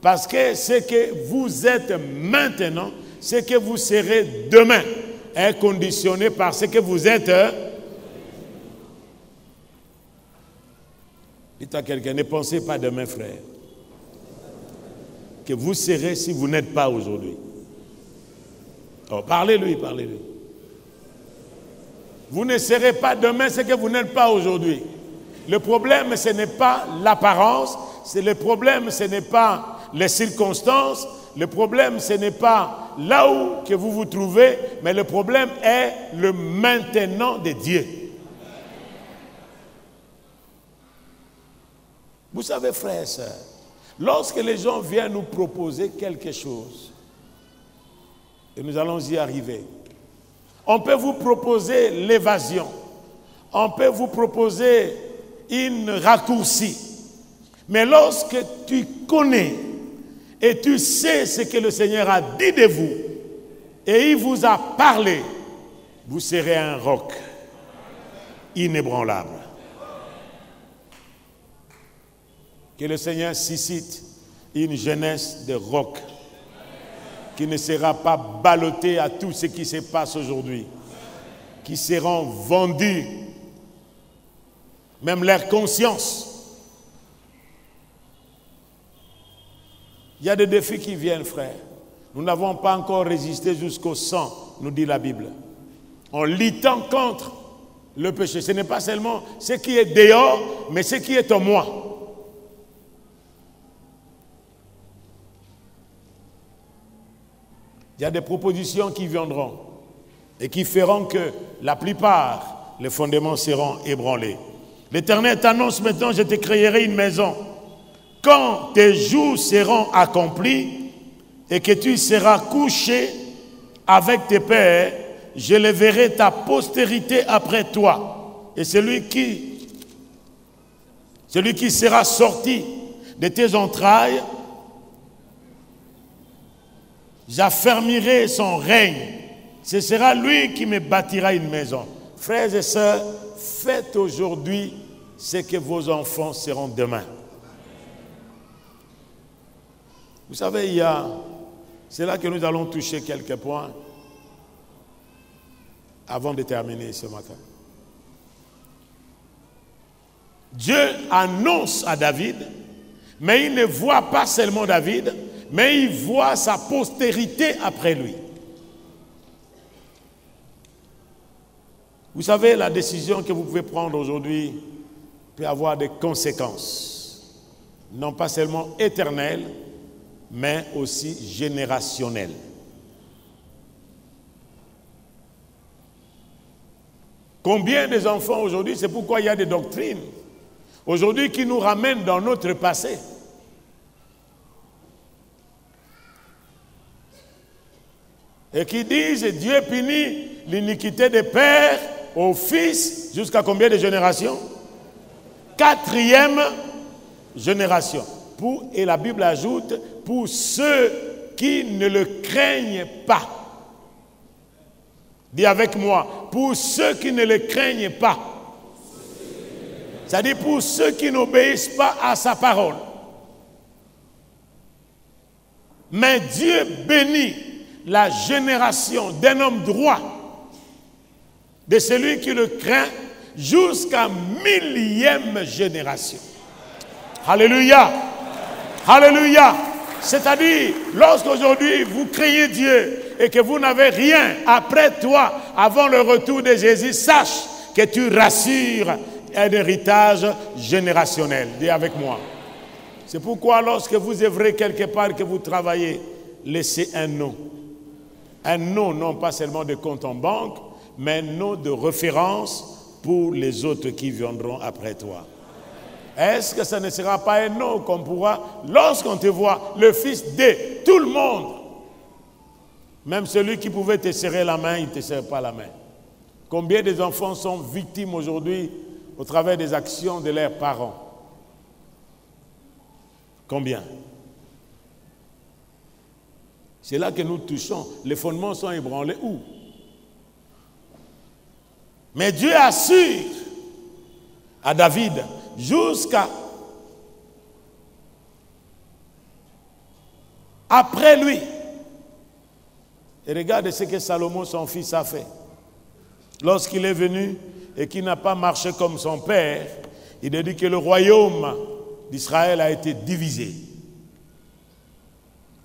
Parce que ce que vous êtes maintenant, ce que vous serez demain, est conditionné par ce que vous êtes. Dites à quelqu'un, ne pensez pas demain, frère, que vous serez si vous n'êtes pas aujourd'hui. Oh, parlez-lui, parlez-lui. Vous ne serez pas demain ce que vous n'êtes pas aujourd'hui. Le problème, ce n'est pas l'apparence, le problème, ce n'est pas les circonstances, le problème, ce n'est pas là où que vous vous trouvez, mais le problème est le maintenant de Dieu. Vous savez, frères et sœurs, lorsque les gens viennent nous proposer quelque chose, et nous allons y arriver, on peut vous proposer l'évasion, on peut vous proposer une raccourci, mais lorsque tu connais et tu sais ce que le Seigneur a dit de vous, et il vous a parlé, vous serez un roc inébranlable. Que le Seigneur suscite une jeunesse de roc qui ne sera pas ballottée à tout ce qui se passe aujourd'hui, qui seront vendus, même leur conscience. Il y a des défis qui viennent, frère. Nous n'avons pas encore résisté jusqu'au sang, nous dit la Bible. En luttant contre le péché. Ce n'est pas seulement ce qui est dehors, mais ce qui est en moi. Il y a des propositions qui viendront et qui feront que la plupart, les fondements seront ébranlés. L'Éternel t'annonce maintenant, je te créerai une maison. Quand tes jours seront accomplis, et que tu seras couché avec tes pères, je leverai ta postérité après toi. Et celui qui sera sorti de tes entrailles, j'affermirai son règne. Ce sera lui qui me bâtira une maison. Frères et sœurs, faites aujourd'hui ce que vos enfants seront demain. Vous savez, c'est là que nous allons toucher quelques points avant de terminer ce matin. Dieu annonce à David, mais il ne voit pas seulement David, mais il voit sa postérité après lui. Vous savez, la décision que vous pouvez prendre aujourd'hui peut avoir des conséquences, non pas seulement éternelles, mais aussi générationnelles. Combien des enfants aujourd'hui, c'est pourquoi il y a des doctrines aujourd'hui qui nous ramènent dans notre passé. Et qui disent Dieu punit l'iniquité des pères aux fils jusqu'à combien de générations? 4e génération. Et la Bible ajoute, pour ceux qui ne le craignent pas. Dis avec moi, pour ceux qui ne le craignent pas. C'est-à-dire pour ceux qui n'obéissent pas à sa parole. Mais Dieu bénit la génération d'un homme droit, de celui qui le craint, jusqu'à 1000e génération. Alléluia. Alléluia. C'est-à-dire, lorsqu'aujourd'hui vous craignez Dieu et que vous n'avez rien après toi, avant le retour de Jésus, sache que tu rassures un héritage générationnel. Dis avec moi. C'est pourquoi lorsque vous œuvrez quelque part, que vous travaillez, laissez un nom. Un nom, non pas seulement de compte en banque, mais un nom de référence pour les autres qui viendront après toi. Est-ce que ça ne sera pas un nom qu'on pourra, lorsqu'on te voit, le fils de tout le monde, même celui qui pouvait te serrer la main, il ne te serre pas la main. Combien des enfants sont victimes aujourd'hui au travers des actions de leurs parents? Combien? C'est là que nous touchons. Les fondements sont ébranlés où? Mais Dieu assure à David jusqu'à après lui. Et regarde ce que Salomon, son fils, a fait. Lorsqu'il est venu et qu'il n'a pas marché comme son père, il a dit que le royaume d'Israël a été divisé.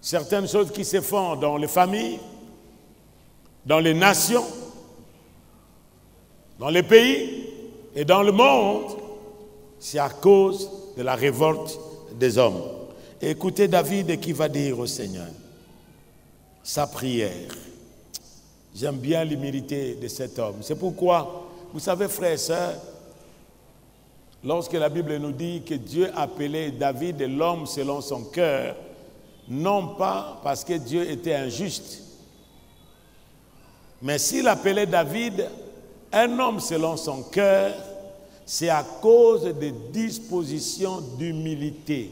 Certaines choses qui se font dans les familles, dans les nations, dans les pays et dans le monde, c'est à cause de la révolte des hommes. Et écoutez David qui va dire au Seigneur sa prière. J'aime bien l'humilité de cet homme. C'est pourquoi, vous savez frères et sœurs, lorsque la Bible nous dit que Dieu appelait David l'homme selon son cœur, non pas parce que Dieu était injuste, mais s'il appelait David un homme selon son cœur, c'est à cause des dispositions d'humilité,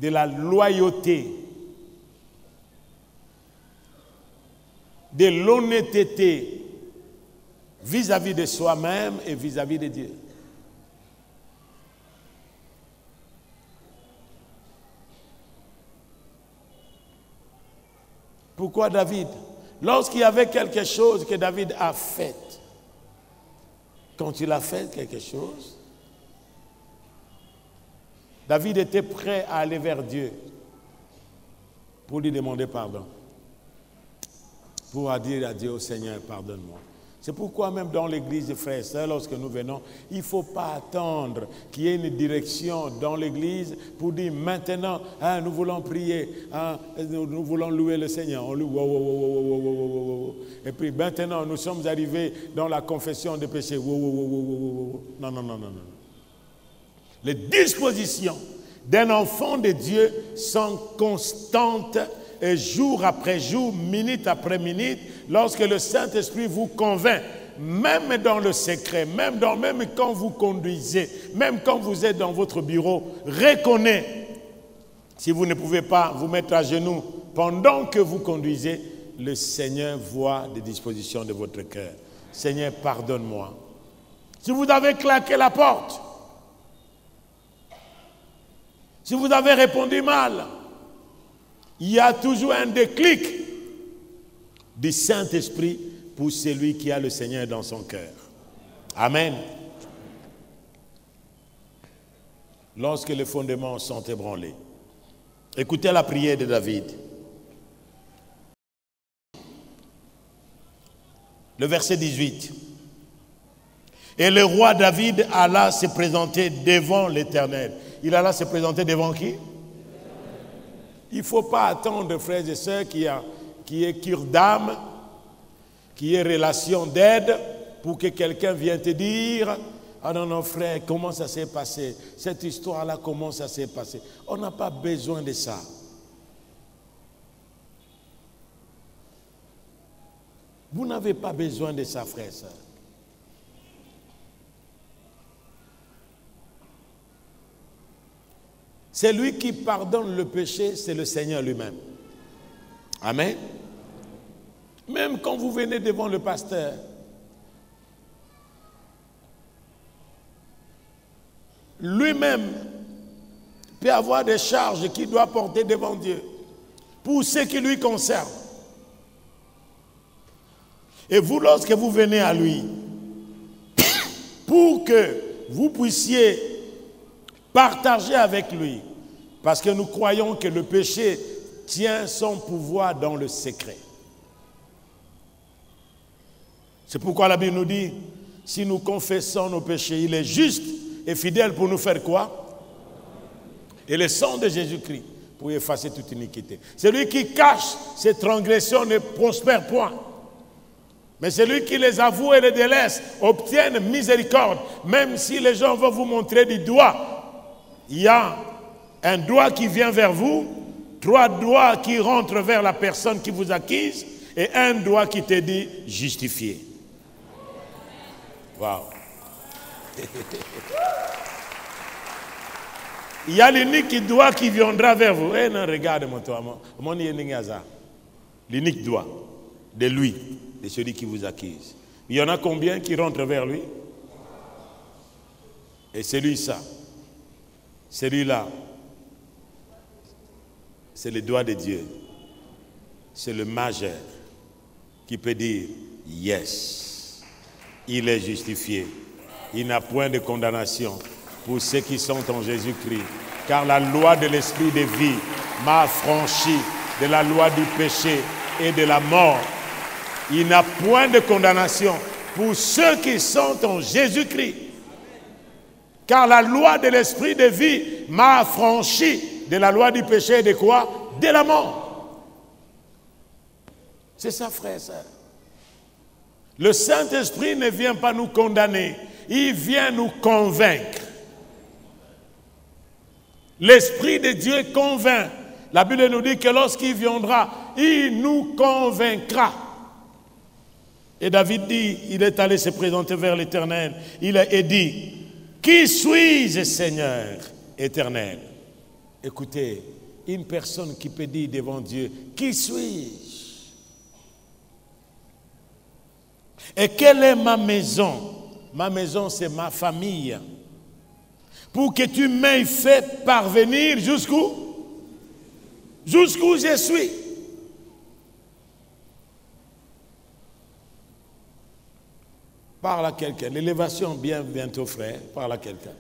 de la loyauté, de l'honnêteté vis-à-vis de soi-même et vis-à-vis de Dieu. Pourquoi David? Lorsqu'il y avait quelque chose que David a fait, quand il a fait quelque chose, David était prêt à aller vers Dieu pour lui demander pardon. Pour dire à Dieu, au Seigneur, pardonne-moi. C'est pourquoi même dans l'église, frères et sœurs, lorsque nous venons, il ne faut pas attendre qu'il y ait une direction dans l'église pour dire maintenant, nous voulons prier, nous voulons louer le Seigneur. On loue, et puis maintenant, nous sommes arrivés dans la confession des péchés. Non. Les dispositions d'un enfant de Dieu sont constantes et jour après jour, minute après minute, lorsque le Saint-Esprit vous convainc, même dans le secret, même quand vous conduisez, même quand vous êtes dans votre bureau, reconnaissez, si vous ne pouvez pas vous mettre à genoux pendant que vous conduisez, le Seigneur voit des dispositions de votre cœur. Seigneur, pardonne-moi. Si vous avez claqué la porte, si vous avez répondu mal, il y a toujours un déclic du Saint-Esprit pour celui qui a le Seigneur dans son cœur. Amen. Lorsque les fondements sont ébranlés, écoutez la prière de David. Le verset 18. Et le roi David alla se présenter devant l'Éternel. Il alla se présenter devant qui? Il ne faut pas attendre, frères et sœurs, qu'il y ait cure d'âme, qu'il y ait relation d'aide pour que quelqu'un vienne te dire « Ah non, non, frère, comment ça s'est passé? Cette histoire-là, comment ça s'est passé? » On n'a pas besoin de ça. Vous n'avez pas besoin de ça, frère et sœur. C'est lui qui pardonne le péché, c'est le Seigneur lui-même. Amen. Même quand vous venez devant le pasteur, lui-même peut avoir des charges qu'il doit porter devant Dieu pour ce qui lui concerne. Et vous, lorsque vous venez à lui, pour que vous puissiez partager avec lui, parce que nous croyons que le péché tient son pouvoir dans le secret. C'est pourquoi la Bible nous dit, si nous confessons nos péchés, il est juste et fidèle pour nous faire quoi? Et le sang de Jésus-Christ pour effacer toute iniquité. Celui qui cache ses transgressions ne prospère point. Mais celui qui les avoue et les délaisse obtient miséricorde. Même si les gens vont vous montrer du doigt, il y a un doigt qui vient vers vous, 3 doigts qui rentrent vers la personne qui vous accuse et un doigt qui te dit justifié. Waouh. Il y a l'unique doigt qui viendra vers vous. Eh non, regarde-moi toi. L'unique doigt de lui, de celui qui vous accuse. Il y en a combien qui rentrent vers lui? Et celui-là, c'est le doigt de Dieu. C'est le majeur qui peut dire yes. Il est justifié. Il n'a point de condamnation pour ceux qui sont en Jésus-Christ. Car la loi de l'esprit de vie m'a affranchi de la loi du péché et de la mort. Il n'a point de condamnation pour ceux qui sont en Jésus-Christ. Car la loi de l'esprit de vie m'a affranchi de la loi du péché et de quoi? De la mort. C'est ça, frère et sœur. Le Saint-Esprit ne vient pas nous condamner, il vient nous convaincre. L'Esprit de Dieu convainc. La Bible nous dit que lorsqu'il viendra, il nous convaincra. Et David dit, il est allé se présenter vers l'Éternel. Il a dit, qui suis-je, Seigneur éternel? Écoutez, une personne qui peut dire devant Dieu, qui suis-je? Et quelle est ma maison? Ma maison, c'est ma famille. Pour que tu m'aies fait parvenir jusqu'où? Jusqu'où je suis. Parle à quelqu'un. L'élévation bien bientôt, frère. Parle à quelqu'un.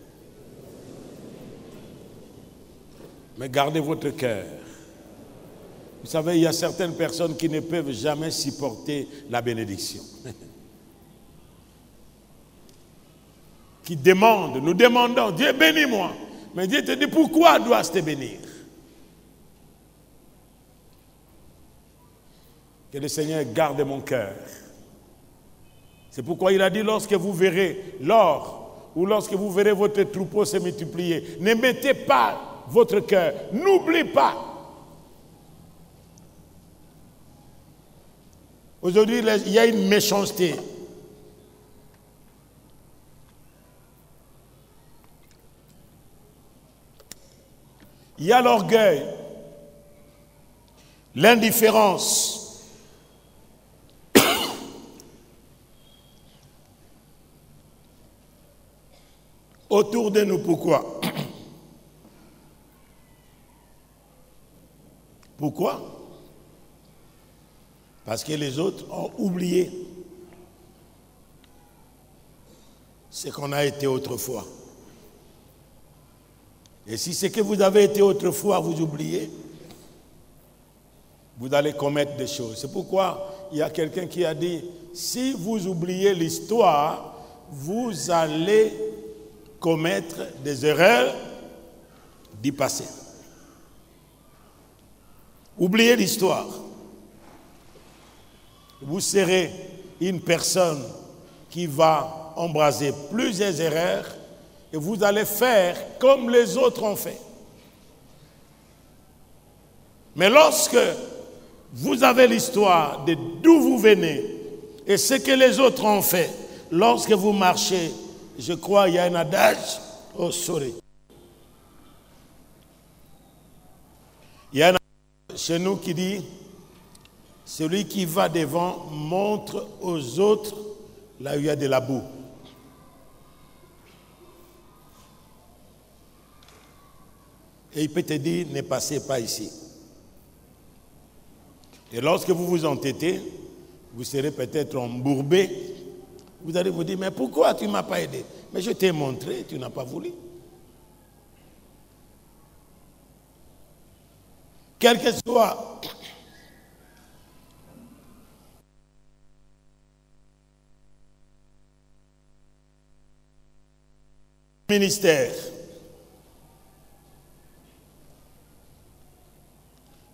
Mais gardez votre cœur. Vous savez, il y a certaines personnes qui ne peuvent jamais supporter la bénédiction. Qui demandent, nous demandons, Dieu bénis-moi. Mais Dieu te dit, pourquoi dois-je te bénir? Que le Seigneur garde mon cœur. C'est pourquoi il a dit, lorsque vous verrez l'or, ou lorsque vous verrez votre troupeau se multiplier, ne mettez pas votre cœur. N'oublie pas. Aujourd'hui, il y a une méchanceté. Il y a l'orgueil, l'indifférence. Autour de nous, pourquoi? Pourquoi? Parce que les autres ont oublié ce qu'on a été autrefois. Et si ce que vous avez été autrefois, vous oubliez, vous allez commettre des choses. C'est pourquoi il y a quelqu'un qui a dit, si vous oubliez l'histoire, vous allez commettre des erreurs du passé. Oubliez l'histoire. Vous serez une personne qui va embraser plusieurs erreurs et vous allez faire comme les autres ont fait. Mais lorsque vous avez l'histoire de d'où vous venez et ce que les autres ont fait, lorsque vous marchez, je crois il y a un adage, oh sorry. Il y a un adage chez nous qui dit, celui qui va devant montre aux autres là où il y a de la boue. Et il peut te dire, ne passez pas ici. Et lorsque vous vous entêtez, vous serez peut-être embourbé. Vous allez vous dire, mais pourquoi tu ne m'as pas aidé? Mais je t'ai montré, tu n'as pas voulu. Quel que soit le ministère,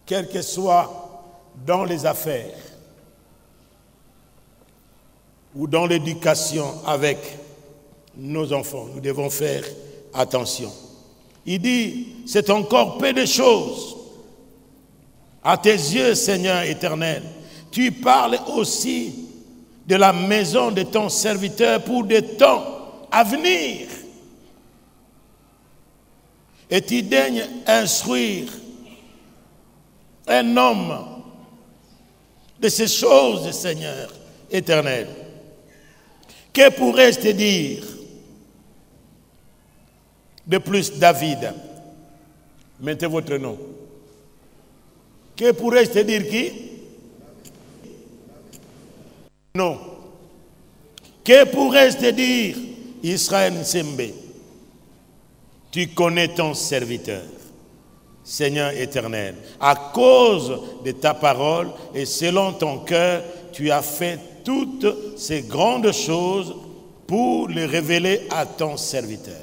quel que soit dans les affaires ou dans l'éducation avec nos enfants, nous devons faire attention. Il dit, c'est encore peu de choses à tes yeux, Seigneur éternel. Tu parles aussi de la maison de ton serviteur pour des temps à venir. Et tu daignes instruire un homme de ces choses, Seigneur éternel. Que pourrais-je te dire de plus, David? Mettez votre nom. Que pourrais-je te dire qui? Non. Que pourrais-je te dire, Israël Nsembe? Tu connais ton serviteur, Seigneur éternel. À cause de ta parole et selon ton cœur, tu as fait toutes ces grandes choses pour les révéler à ton serviteur.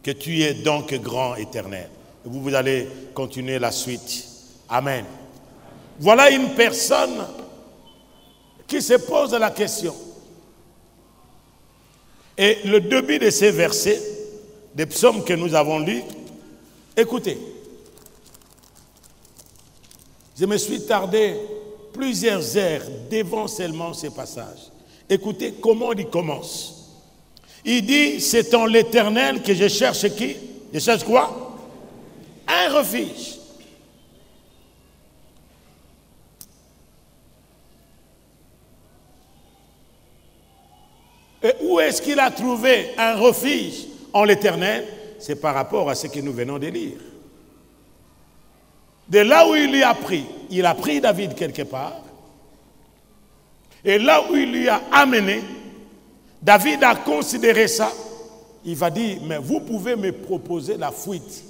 Que tu es donc grand, éternel. Et vous allez continuer la suite. Amen. Voilà une personne qui se pose la question. Et le début de ces versets, des psaumes que nous avons lus, écoutez. Je me suis tardé plusieurs heures devant seulement ces passages. Écoutez comment il commence. Il dit, c'est en l'Éternel que je cherche qui? Je cherche quoi? Un refuge. Et où est-ce qu'il a trouvé un refuge en l'Éternel? C'est par rapport à ce que nous venons de lire. De là où il a pris David quelque part, et là où il lui a amené, David a considéré ça, il va dire, mais vous pouvez me proposer la fuite.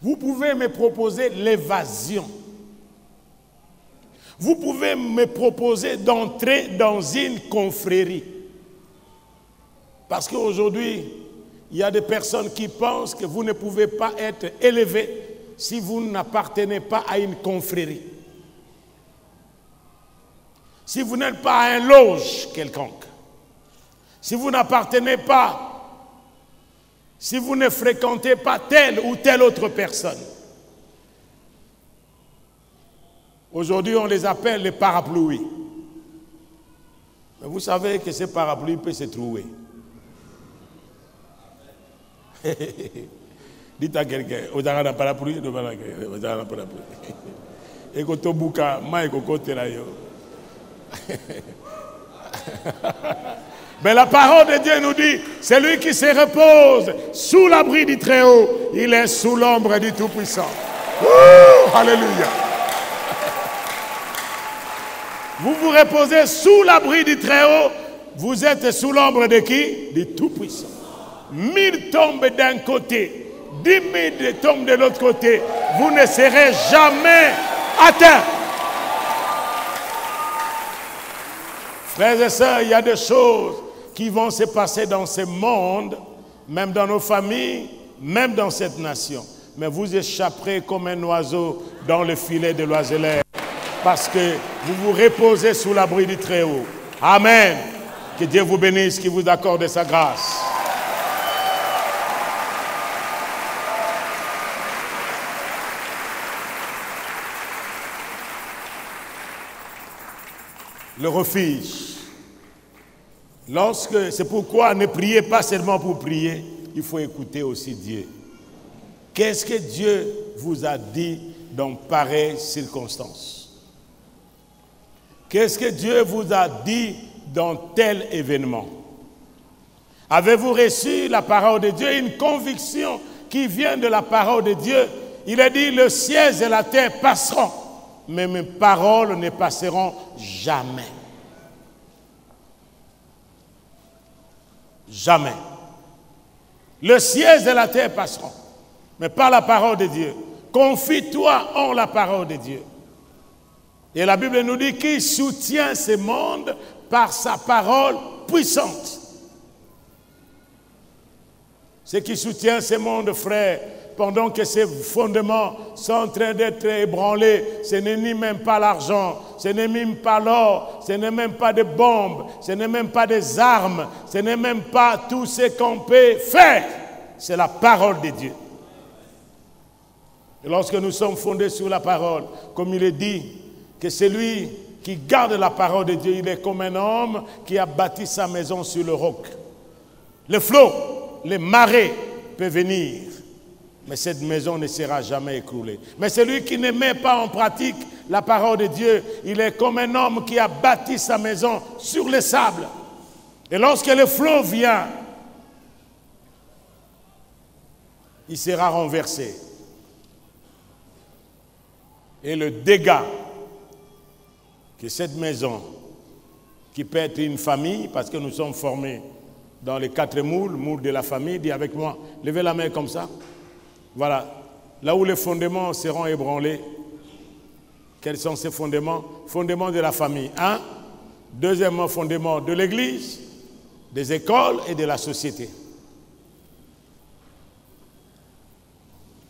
Vous pouvez me proposer l'évasion. Vous pouvez me proposer d'entrer dans une confrérie. Parce qu'aujourd'hui, il y a des personnes qui pensent que vous ne pouvez pas être élevé si vous n'appartenez pas à une confrérie. Si vous n'êtes pas à un loge quelconque. Si vous n'appartenez pas, si vous ne fréquentez pas telle ou telle autre personne. Aujourd'hui, on les appelle les parapluies. Mais vous savez que ces parapluies peuvent se trouver. Dites à quelqu'un, vous avez un parapluie, vous avez un parapluie. Et quand vous bouca, moi, je mais la parole de Dieu nous dit, celui qui se repose sous l'abri du Très-Haut, il est sous l'ombre du Tout-Puissant. Alléluia. Vous vous reposez sous l'abri du Très-Haut, vous êtes sous l'ombre de qui? Du Tout-Puissant. 1000 tombent d'un côté, 10 000 tombent de l'autre côté, vous ne serez jamais atteints. Frères et sœurs, il y a des choses qui vont se passer dans ce monde, même dans nos familles, même dans cette nation. Mais vous échapperez comme un oiseau dans le filet de l'oiseleur, parce que vous vous reposez sous l'abri du Très-Haut. Amen. Que Dieu vous bénisse, qu'il vous accorde sa grâce. Le refuge. C'est pourquoi ne priez pas seulement pour prier, il faut écouter aussi Dieu. Qu'est-ce que Dieu vous a dit dans pareilles circonstances? Qu'est-ce que Dieu vous a dit dans tel événement? Avez-vous reçu la parole de Dieu, une conviction qui vient de la parole de Dieu? Il a dit, le ciel et la terre passeront, mais mes paroles ne passeront jamais. Jamais. Le ciel et la terre passeront, mais pas la parole de Dieu. Confie-toi en la parole de Dieu. Et la Bible nous dit qu'il soutient ce monde par sa parole puissante. Ce qui soutient ce monde, frère, pendant que ces fondements sont en train d'être ébranlés, ce n'est ni même pas l'argent, ce n'est même pas l'or, ce n'est même pas des bombes, ce n'est même pas des armes, ce n'est même pas tout ce qu'on peut faire. C'est la parole de Dieu. Et lorsque nous sommes fondés sur la parole, comme il est dit, que celui qui garde la parole de Dieu, il est comme un homme qui a bâti sa maison sur le roc. Le flot, les marées peuvent venir, mais cette maison ne sera jamais écroulée. Mais celui qui ne met pas en pratique la parole de Dieu, il est comme un homme qui a bâti sa maison sur le sable. Et lorsque le flot vient, il sera renversé. Et le dégât que cette maison, qui peut être une famille, parce que nous sommes formés dans les 4 moules de la famille, dis avec moi, levez la main comme ça. Voilà, là où les fondements seront ébranlés. Quels sont ces fondements? Fondements de la famille. 1. Deuxièmement, fondement de l'église, des écoles et de la société.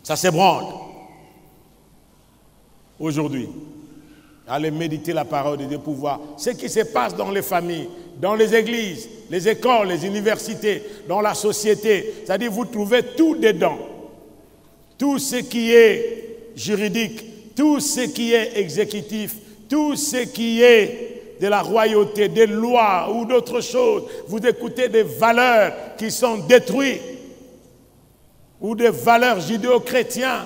Ça s'ébranle. Aujourd'hui, allez méditer la parole de Dieu pour voir ce qui se passe dans les familles, dans les églises, les écoles, les universités, dans la société. C'est-à-dire vous trouvez tout dedans. Tout ce qui est juridique, tout ce qui est exécutif, tout ce qui est de la royauté, des lois ou d'autres choses. Vous écoutez des valeurs qui sont détruites ou des valeurs judéo-chrétiennes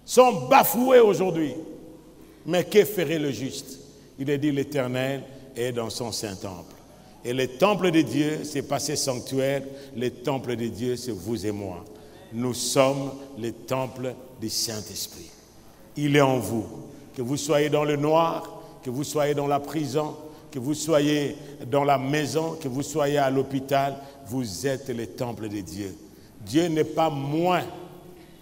sont bafouées aujourd'hui. Mais que ferait le juste? Il est dit l'Éternel est dans son Saint-Temple. Et le temple de Dieu, c'est pas ce sanctuaire. Le temple de Dieu, c'est vous et moi. Nous sommes le temple du Saint-Esprit. Il est en vous. Que vous soyez dans le noir, que vous soyez dans la prison, que vous soyez dans la maison, que vous soyez à l'hôpital, vous êtes le temple de Dieu. Dieu n'est pas moins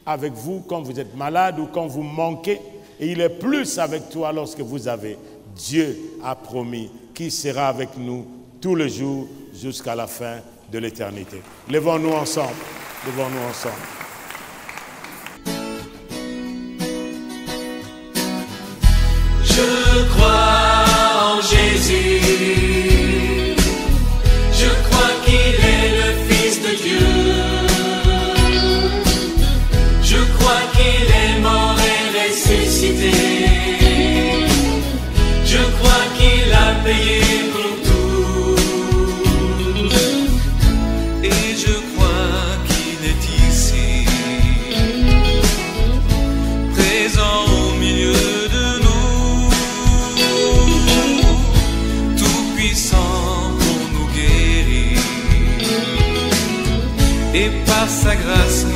avec vous quand vous êtes malade ou quand vous manquez. Et il est plus avec toi lorsque vous avez. Dieu a promis qu'il sera avec nous tous les jours jusqu'à la fin de l'éternité. Levons-nous ensemble. Levons-nous ensemble. Je crois en Jésus. Je crois qu'il est le Fils de Dieu. ta grâce